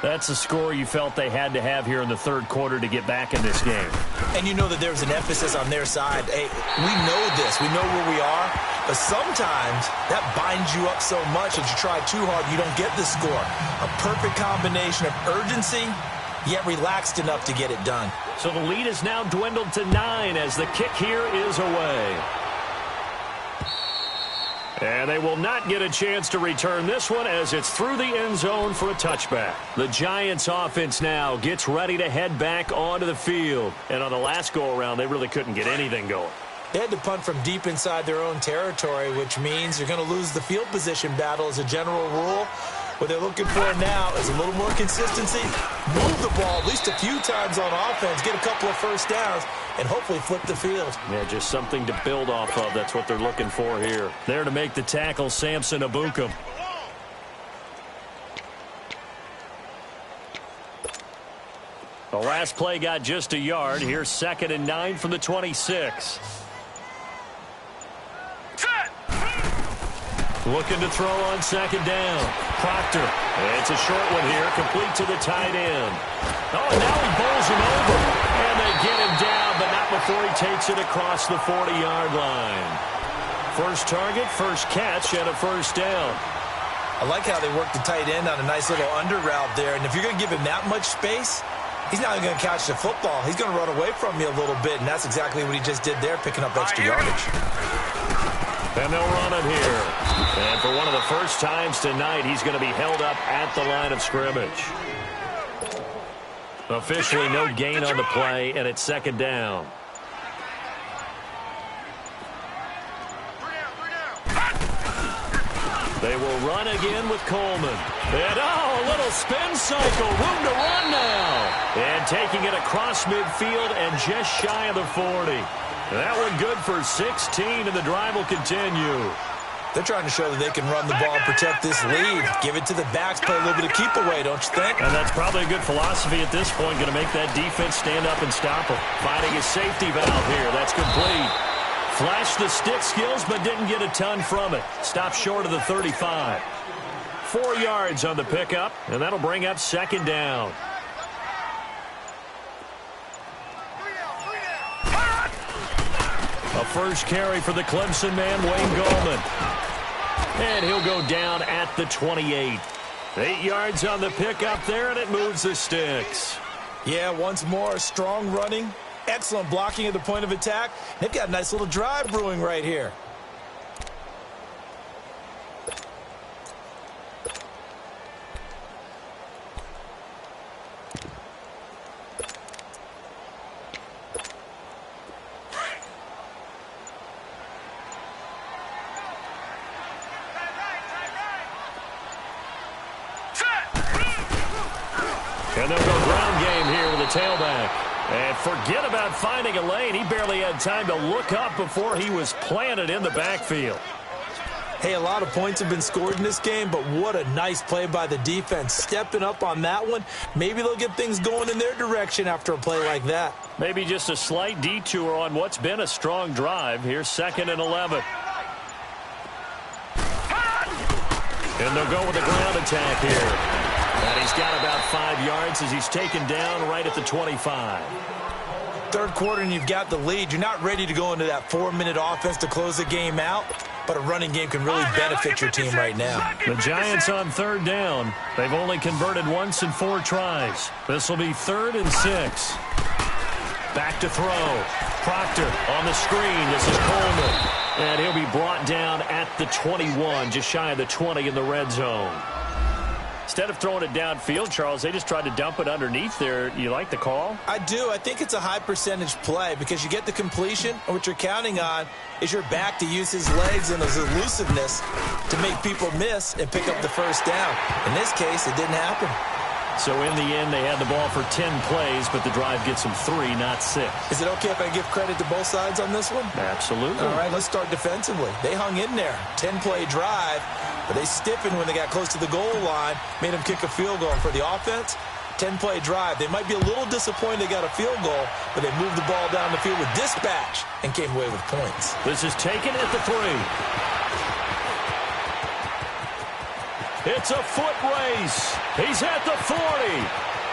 That's the score you felt they had to have here in the third quarter to get back in this game. And you know that there's an emphasis on their side. Hey, we know this. We know where we are. But sometimes that binds you up so much that you try too hard, you don't get the score. A perfect combination of urgency, yet relaxed enough to get it done. So the lead is now dwindled to 9 as the kick here is away. And they will not get a chance to return this one as it's through the end zone for a touchback. The Giants offense now gets ready to head back onto the field. And on the last go-around, they really couldn't get anything going. They had to punt from deep inside their own territory, which means you're going to lose the field position battle as a general rule. What they're looking for now is a little more consistency, move the ball at least a few times on offense, get a couple of first downs, and hopefully flip the field. Yeah, just something to build off of. That's what they're looking for here. There to make the tackle, Samson Abukum. The last play got just a yard. Here's 2nd and 9 from the 26. Looking to throw on 2nd down. Proctor. It's a short one here, complete to the tight end. Oh, and now he bowls him over. And they get him down, but not before he takes it across the 40-yard line. First target, first catch, and a first down. I like how they work the tight end on a nice little under route there. And if you're going to give him that much space, he's not going to catch the football. He's going to run away from you a little bit, and that's exactly what he just did there, picking up extra yardage. And they'll run it here. And for one of the first times tonight, he's going to be held up at the line of scrimmage. Officially no gain on the play, and it's 2nd down. They will run again with Coleman. And, oh, a little spin cycle. Room to run now. And taking it across midfield and just shy of the 40. That one good for 16, and the drive will continue. They're trying to show that they can run the ball and protect this lead. Give it to the backs, play a little bit of keep away, don't you think? And that's probably a good philosophy at this point, going to make that defense stand up and stop them. Finding a safety valve here. That's complete. Flashed the stick skills, but didn't get a ton from it. Stopped short of the 35. 4 yards on the pickup, and that'll bring up 2nd down. A first carry for the Clemson man, Wayne Gallman. And he'll go down at the 28. 8 yards on the pickup there, and it moves the sticks. Yeah, once more, strong running, excellent blocking at the point of attack. They've got a nice little drive brewing right here. And they'll go ground game here with a tailback. And forget about finding a lane. He barely had time to look up before he was planted in the backfield. Hey, a lot of points have been scored in this game, but what a nice play by the defense. Stepping up on that one. Maybe they'll get things going in their direction after a play like that. Maybe just a slight detour on what's been a strong drive. Here's 2nd and 11. And they'll go with a ground attack here. And he's got about 5 yards as he's taken down right at the 25. Third quarter and you've got the lead. You're not ready to go into that 4-minute offense to close the game out, but a running game can really benefit your team right now. The Giants on 3rd down. They've only converted once in 4 tries. This will be 3rd and 6. Back to throw. Proctor on the screen. This is Coleman. And he'll be brought down at the 21, just shy of the 20 in the red zone. Instead of throwing it downfield, Charles, they just tried to dump it underneath there. You like the call? I do. I think it's a high percentage play because you get the completion, and what you're counting on is your back to use his legs and his elusiveness to make people miss and pick up the first down. In this case, it didn't happen. So in the end, they had the ball for 10 plays, but the drive gets them 3, not 6. Is it okay if I give credit to both sides on this one? Absolutely. All right, let's start defensively. They hung in there. 10-play drive, but they stiffened when they got close to the goal line, made them kick a field goal. And for the offense, 10-play drive. They might be a little disappointed they got a field goal, but they moved the ball down the field with dispatch and came away with points. This is taken at the 3. It's a foot race. He's at the 40.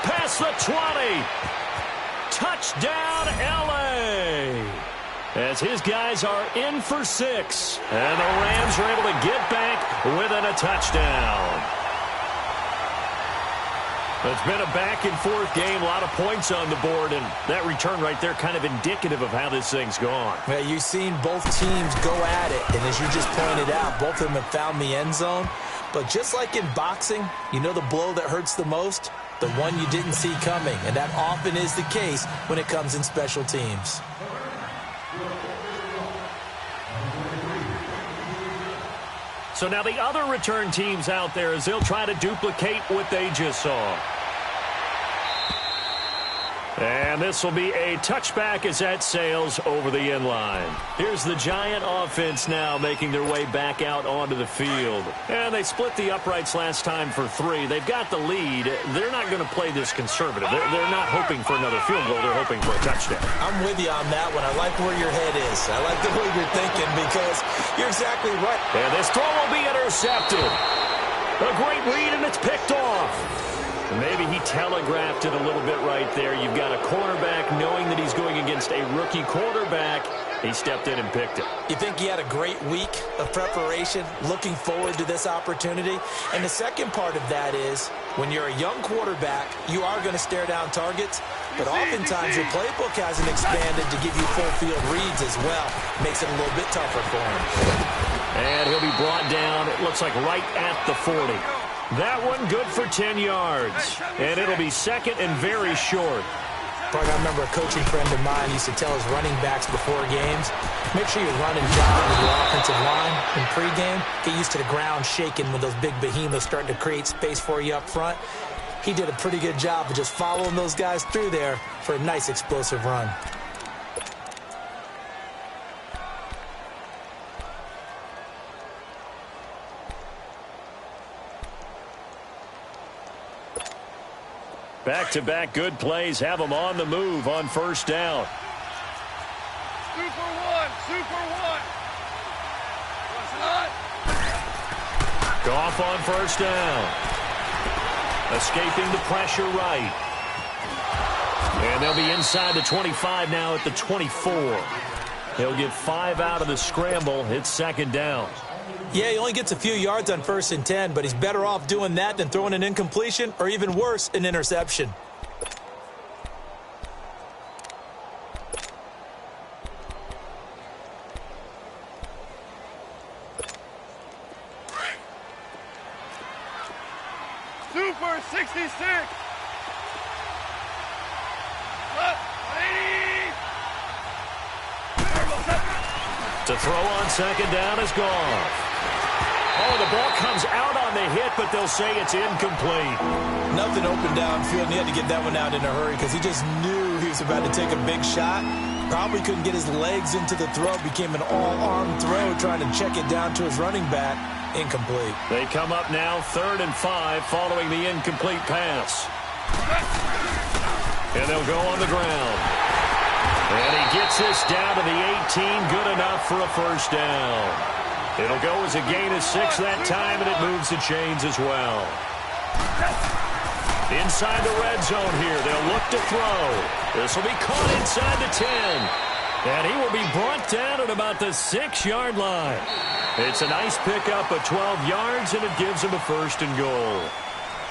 Past the 20. Touchdown, L.A. As his guys are in for 6. And the Rams are able to get back within a touchdown. It's been a back-and-forth game, a lot of points on the board, and that return right there kind of indicative of how this thing's gone. Yeah, you've seen both teams go at it, and as you just pointed out, both of them have found the end zone. But just like in boxing, you know the blow that hurts the most? The one you didn't see coming, and that often is the case when it comes in special teams. So now the other return teams out there as they'll try to duplicate what they just saw. And this will be a touchback as that sails over the end line. Here's the Giant offense now making their way back out onto the field. And they split the uprights last time for 3. They've got the lead. They're not going to play this conservative. They're not hoping for another field goal. They're hoping for a touchdown. I'm with you on that one. I like where your head is. I like the way you're thinking because you're exactly right. And this throw will be intercepted. A great read, and it's picked off. Maybe he telegraphed it a little bit right there. You've got a cornerback knowing that he's going against a rookie quarterback. He stepped in and picked it. You think he had a great week of preparation, looking forward to this opportunity? And the second part of that is, when you're a young quarterback, you are going to stare down targets, but oftentimes your playbook hasn't expanded to give you full field reads as well. Makes it a little bit tougher for him. And he'll be brought down, it looks like right at the 40. That one good for 10 yards. And it'll be second and very short. Park, I remember a coaching friend of mine used to tell his running backs before games, make sure you're running down with your offensive line in pregame. Get used to the ground shaking when those big behemoths starting to create space for you up front. He did a pretty good job of just following those guys through there for a nice explosive run. Back-to-back good plays have them on the move on first down. Super one. Goff on first down. Escaping the pressure right. And they'll be inside the 25 now at the 24. He'll get 5 out of the scramble. It's second down. Yeah, he only gets a few yards on 1st and 10, but he's better off doing that than throwing an incompletion or even worse, an interception. Super 66. To throw on second down is Goff. Oh, the ball comes out on the hit, but they'll say it's incomplete. Nothing open downfield, and he had to get that one out in a hurry because he just knew he was about to take a big shot. Probably couldn't get his legs into the throw. Became an all-arm throw trying to check it down to his running back. Incomplete. They come up now 3rd and 5 following the incomplete pass. And they'll go on the ground. And he gets this down to the 18. Good enough for a first down. It'll go as a gain of 6 that time, and it moves the chains as well. Inside the red zone here. They'll look to throw. This will be caught inside the 10. And he will be brought down at about the 6-yard line. It's a nice pickup of 12 yards, and it gives him a 1st and goal.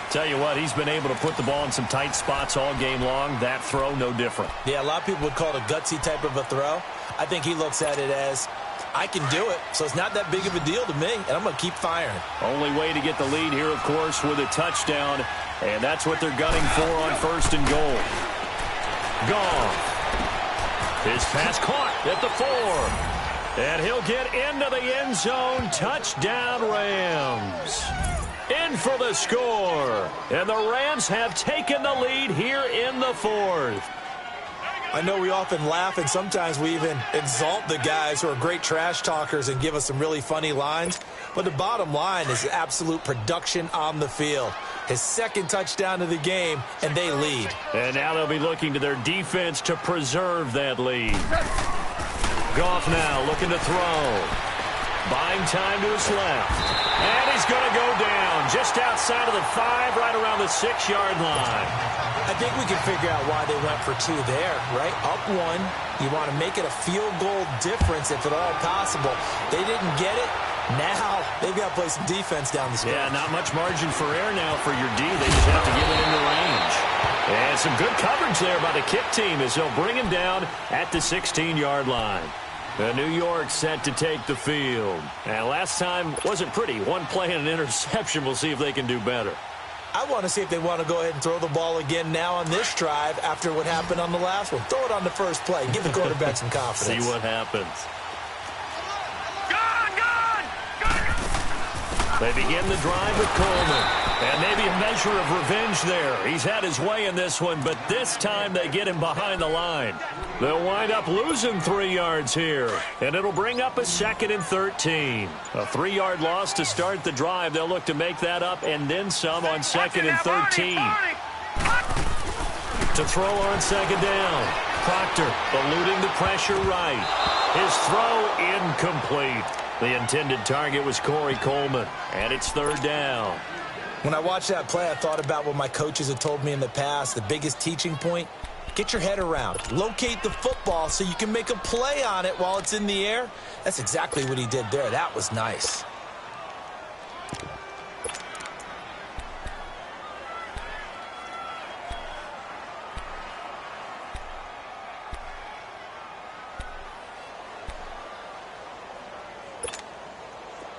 Tell you what, he's been able to put the ball in some tight spots all game long. That throw, no different. Yeah, a lot of people would call it a gutsy type of a throw. I think he looks at it as, I can do it, so it's not that big of a deal to me, and I'm going to keep firing. Only way to get the lead here, of course, with a touchdown, and that's what they're gunning for on 1st and goal. Goff. His pass caught at the 4. And he'll get into the end zone. Touchdown, Rams. in for the score. And the Rams have taken the lead here in the fourth. I know we often laugh, and sometimes we even exalt the guys who are great trash talkers and give us some really funny lines. But the bottom line is absolute production on the field. His second touchdown of the game, and they lead. And now they'll be looking to their defense to preserve that lead. Goff now looking to throw. Buying time to his left. And he's going to go down just outside of the 5, right around the 6-yard line. I think we can figure out why they went for 2 there, right? Up 1. You want to make it a field goal difference if at all possible. They didn't get it. Now they've got to play some defense down the stretch. Yeah, not much margin for error now for your D. They just have to get it into range. And some good coverage there by the kick team as they'll bring him down at the 16-yard line. New York set to take the field. And last time wasn't pretty. One play and an interception. We'll see if they can do better. I want to see if they want to go ahead and throw the ball again now on this drive after what happened on the last one. Throw it on the first play. Give the quarterback some confidence. See what happens. They begin the drive with Coleman. And maybe a measure of revenge there. He's had his way in this one, but this time they get him behind the line. They'll wind up losing 3 yards here. And it'll bring up a 2nd and 13. A 3-yard loss to start the drive. They'll look to make that up and then some on 2nd and 13. To throw on 2nd down. Proctor eluding the pressure right. His throw incomplete. The intended target was Corey Coleman, and it's 3rd down. When I watched that play, I thought about what my coaches have told me in the past. The biggest teaching point, get your head around. Locate the football so you can make a play on it while it's in the air. That's exactly what he did there. That was nice.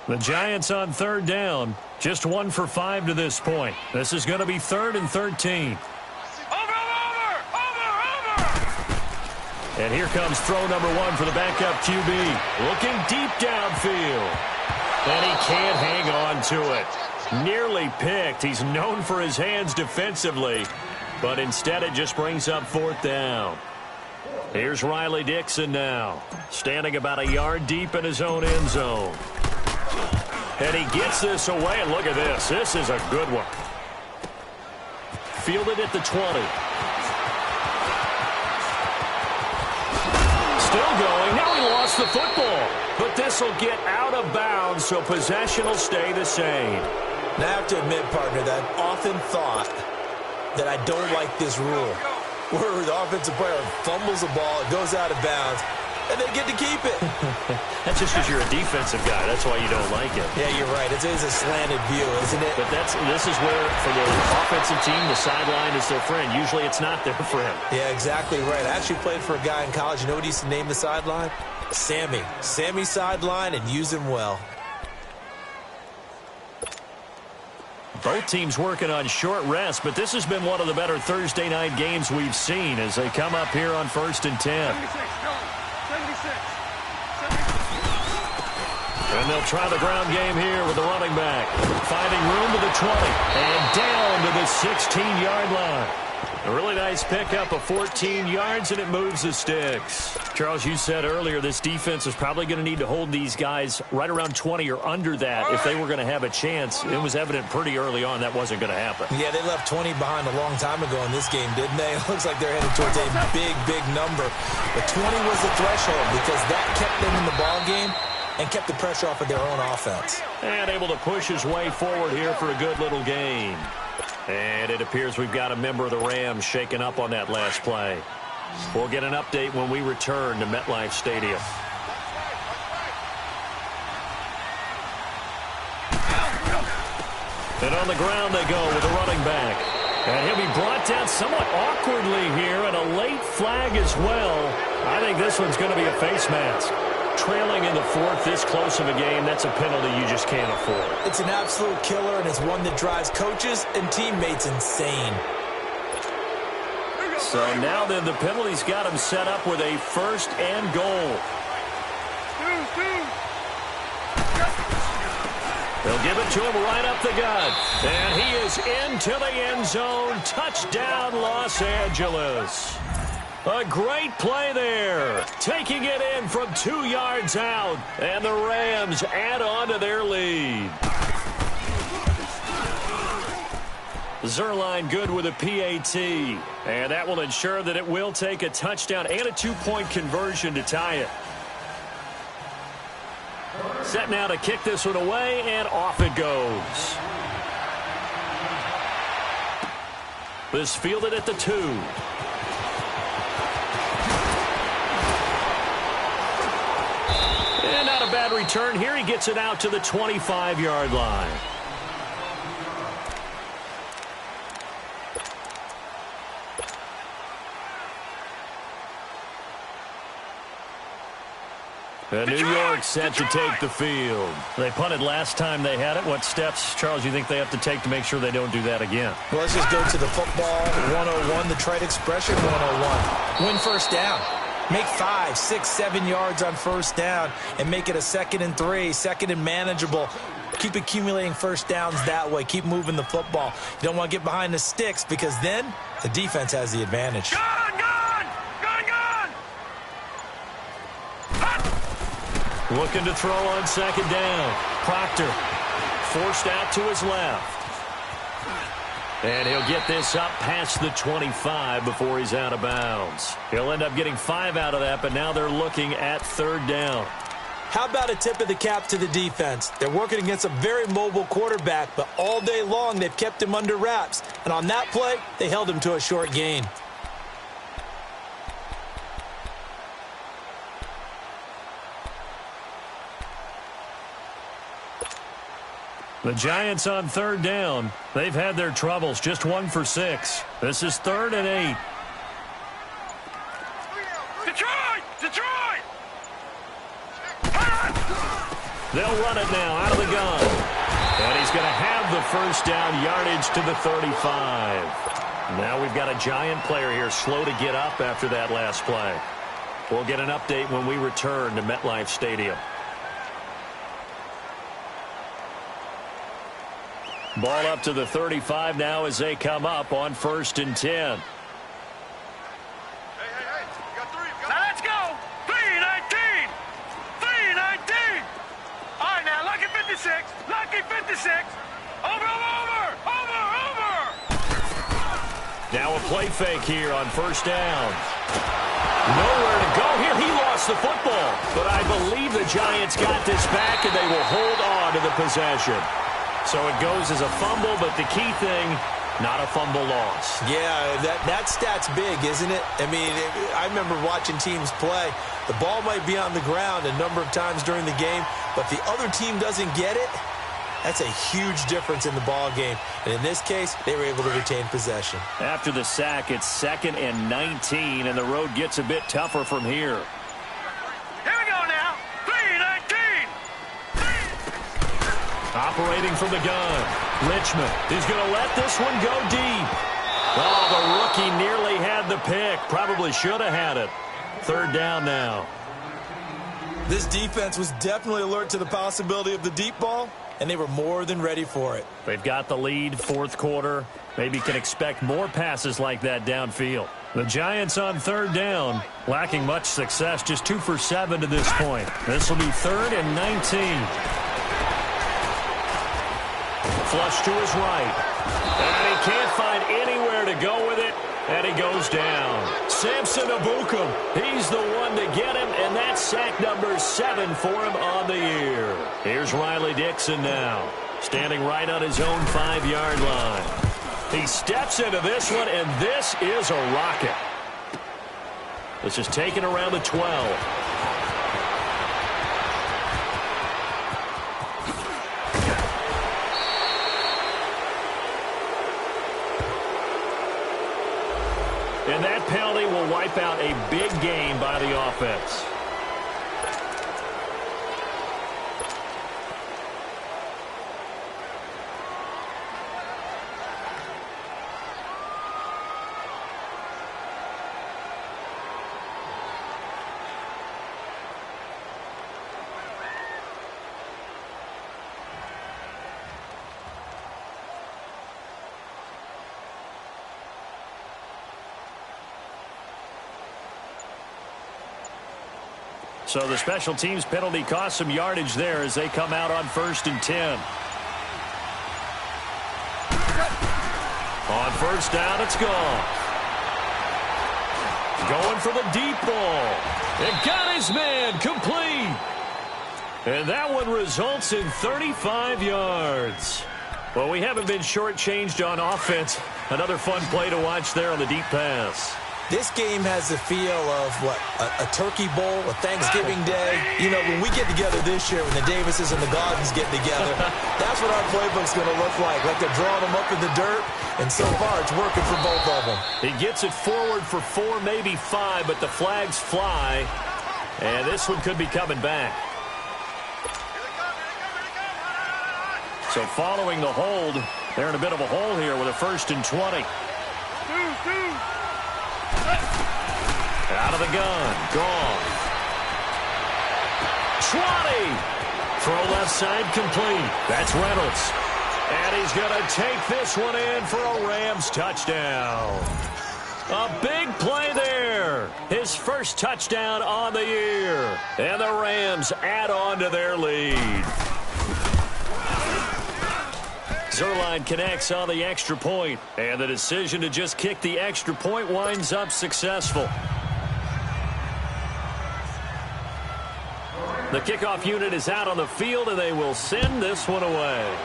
The Giants on 3rd down. Just 1 for 5 to this point. This is going to be 3rd and 13. Over! And here comes throw number 1 for the backup QB. Looking deep downfield. And he can't hang on to it. Nearly picked. He's known for his hands defensively. But instead it just brings up 4th down. Here's Riley Dixon now. Standing about a yard deep in his own end zone. And he gets this away, and look at this. This is a good one. Fielded at the 20. Still going. Now he lost the football. But this will get out of bounds, so possession will stay the same. Now, I have to admit, partner, that I've often thought that I don't like this rule, where the offensive player fumbles the ball, it goes out of bounds, and they get to keep it. That's just because you're a defensive guy. That's why you don't like it. Yeah, you're right. It is a slanted view, isn't it? But this is where, for the offensive team, the sideline is their friend. Usually it's not their friend. Yeah, exactly right. I actually played for a guy in college. You know what he used to name the sideline? Sammy. Sammy sideline, and use him well. Both teams working on short rest, but this has been one of the better Thursday night games we've seen as they come up here on 1st and 10. 76. And they'll try the ground game here with the running back. Finding room to the 20 and down to the 16-yard line. A really nice pickup of 14 yards, and it moves the sticks. Charles, you said earlier this defense is probably going to need to hold these guys right around 20 or under that if they were going to have a chance. It was evident pretty early on that wasn't going to happen. Yeah, they left 20 behind a long time ago in this game, didn't they? It looks like they're headed towards a big, big number. But 20 was the threshold because that kept them in the ball game and kept the pressure off of their own offense. And able to push his way forward here for a good little gain. And it appears we've got a member of the Rams shaken up on that last play. We'll get an update when we return to MetLife Stadium. And on the ground they go with the running back. And he'll be brought down somewhat awkwardly here, and a late flag as well. I think this one's going to be a face mask. Trailing in the 4th, this close of a game, that's a penalty you just can't afford. It's an absolute killer, and it's one that drives coaches and teammates insane. So now then, the penalty's got him set up with a 1st and goal. They'll give it to him right up the gut. And he is into the end zone. Touchdown, Los Angeles. A great play there. Taking it in from 2 yards out. And the Rams add on to their lead. Zerline good with a PAT. And that will ensure that it will take a touchdown and a 2-point conversion to tie it. Set now to kick this one away, and off it goes. This fielded at the 2. And not a bad return here. He gets it out to the 25-yard line. And New York set to take the field. They punted last time they had it. What steps, Charles, you think they have to take to make sure they don't do that again? Well, let's just go to the football 101, the trite expression 101. Win first down. Make 5, 6, 7 yards on first down and make it a 2nd and 3, 2nd and manageable. Keep accumulating first downs that way. Keep moving the football. You don't want to get behind the sticks because then the defense has the advantage. Looking to throw on 2nd down. Proctor forced out to his left. And he'll get this up past the 25 before he's out of bounds. He'll end up getting 5 out of that, but now they're looking at 3rd down. How about a tip of the cap to the defense? They're working against a very mobile quarterback, but all day long they've kept him under wraps. And on that play, they held him to a short gain. The Giants on 3rd down. They've had their troubles. Just 1 for 6. This is 3rd and 8. Detroit! Detroit! They'll run it now out of the gun. And he's going to have the first down, yardage to the 35. Now we've got a Giant player here slow to get up after that last play. We'll get an update when we return to MetLife Stadium. Ball up to the 35 now as they come up on 1st and 10. Hey, you got 3. Now let's go. 3-19. 3-19. All right, now, lucky 56. Lucky 56. Over. Now a play fake here on 1st down. Nowhere to go here. He lost the football. But I believe the Giants got this back, and they will hold on to the possession. So it goes as a fumble, but the key thing, not a fumble loss. Yeah, that stat's big, isn't it? I mean, I remember watching teams play. The ball might be on the ground a number of times during the game, but if the other team doesn't get it, that's a huge difference in the ball game. And in this case, they were able to retain possession. After the sack, it's 2nd and 19, and the road gets a bit tougher from here. Here we go now. 3-19. Operating from the gun. Richmond is going to let this one go deep. Oh, the rookie nearly had the pick. Probably should have had it. 3rd down now. This defense was definitely alert to the possibility of the deep ball, and they were more than ready for it. They've got the lead, 4th quarter. Maybe can expect more passes like that downfield. The Giants on 3rd down, lacking much success, just 2 for 7 to this point. This will be 3rd and 19. Flush to his right. And he can't find anywhere to go with it, and he goes down. Samson Abukum, he's the one to get him, and that's sack number 7 for him on the year. Here's Riley Dixon now, standing right on his own 5-yard line. He steps into this one, and this is a rocket. This is taken around the 12. And that penalty will wipe out a big gain by the offense. So the special teams penalty cost some yardage there as they come out on 1st and 10. On 1st down, it's gone. Going for the deep ball. It got his man complete. And that one results in 35 yards. Well, we haven't been shortchanged on offense. Another fun play to watch there on the deep pass. This game has the feel of, a turkey bowl, a Thanksgiving day. You know, when we get together this year, when the Davises and the Gardens get together, that's what our playbook's going to look like. Like they're drawing them up in the dirt, and so far it's working for both of them. He gets it forward for 4, maybe 5, but the flags fly, and this one could be coming back. So following the hold, they're in a bit of a hole here with a 1st and 20. Out of the gun. Gone. 20. Throw left side complete. That's Reynolds. And he's going to take this one in for a Rams touchdown. A big play there. His first touchdown on the year. And the Rams add on to their lead. Zerline connects on the extra point. And the decision to just kick the extra point winds up successful. The kickoff unit is out on the field, and they will send this one away.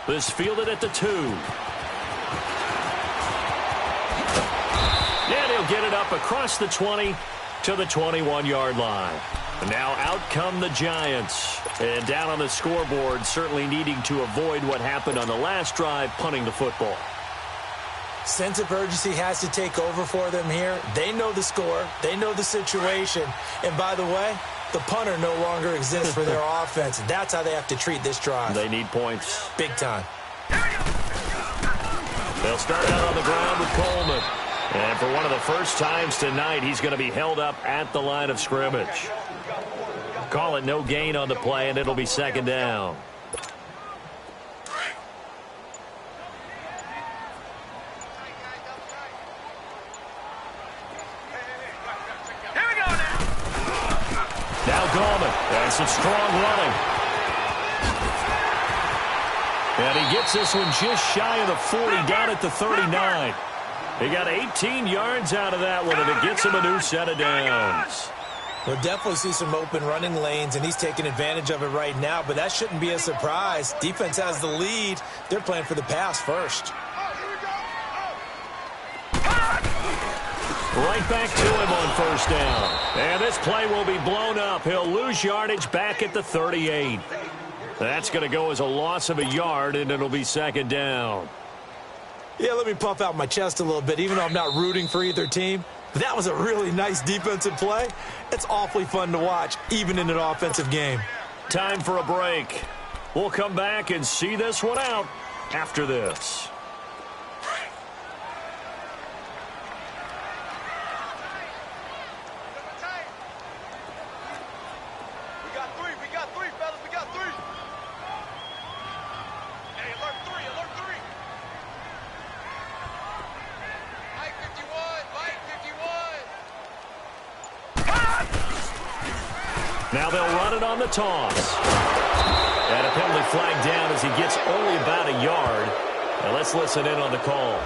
This fielded at the 2. And he'll get it up across the 20 to the 21-yard line. And now out come the Giants. And down on the scoreboard, certainly needing to avoid what happened on the last drive, punting the football. Sense of urgency has to take over for them here. They know the score. They know the situation. And by the way, the punter no longer exists for their offense. That's how they have to treat this drive. They need points. Big time. They'll start out on the ground with Coleman. And for one of the first times tonight, he's going to be held up at the line of scrimmage. Call it no gain on the play, and it'll be 2nd down. And some strong running. And he gets this one just shy of the 40, down at the 39. He got 18 yards out of that one, and it gets him a new set of downs. We'll definitely see some open running lanes, and he's taking advantage of it right now, but that shouldn't be a surprise. Defense has the lead. They're playing for the pass first. Right back to him on 1st down. And this play will be blown up. He'll lose yardage back at the 38. That's going to go as a loss of a yard, and it'll be 2nd down. Yeah, let me puff out my chest a little bit, even though I'm not rooting for either team. That was a really nice defensive play. It's awfully fun to watch, even in an offensive game. Time for a break. We'll come back and see this one out after this. Now they'll run it on the toss. And a penalty flag down as he gets only about a yard. Now let's listen in on the call.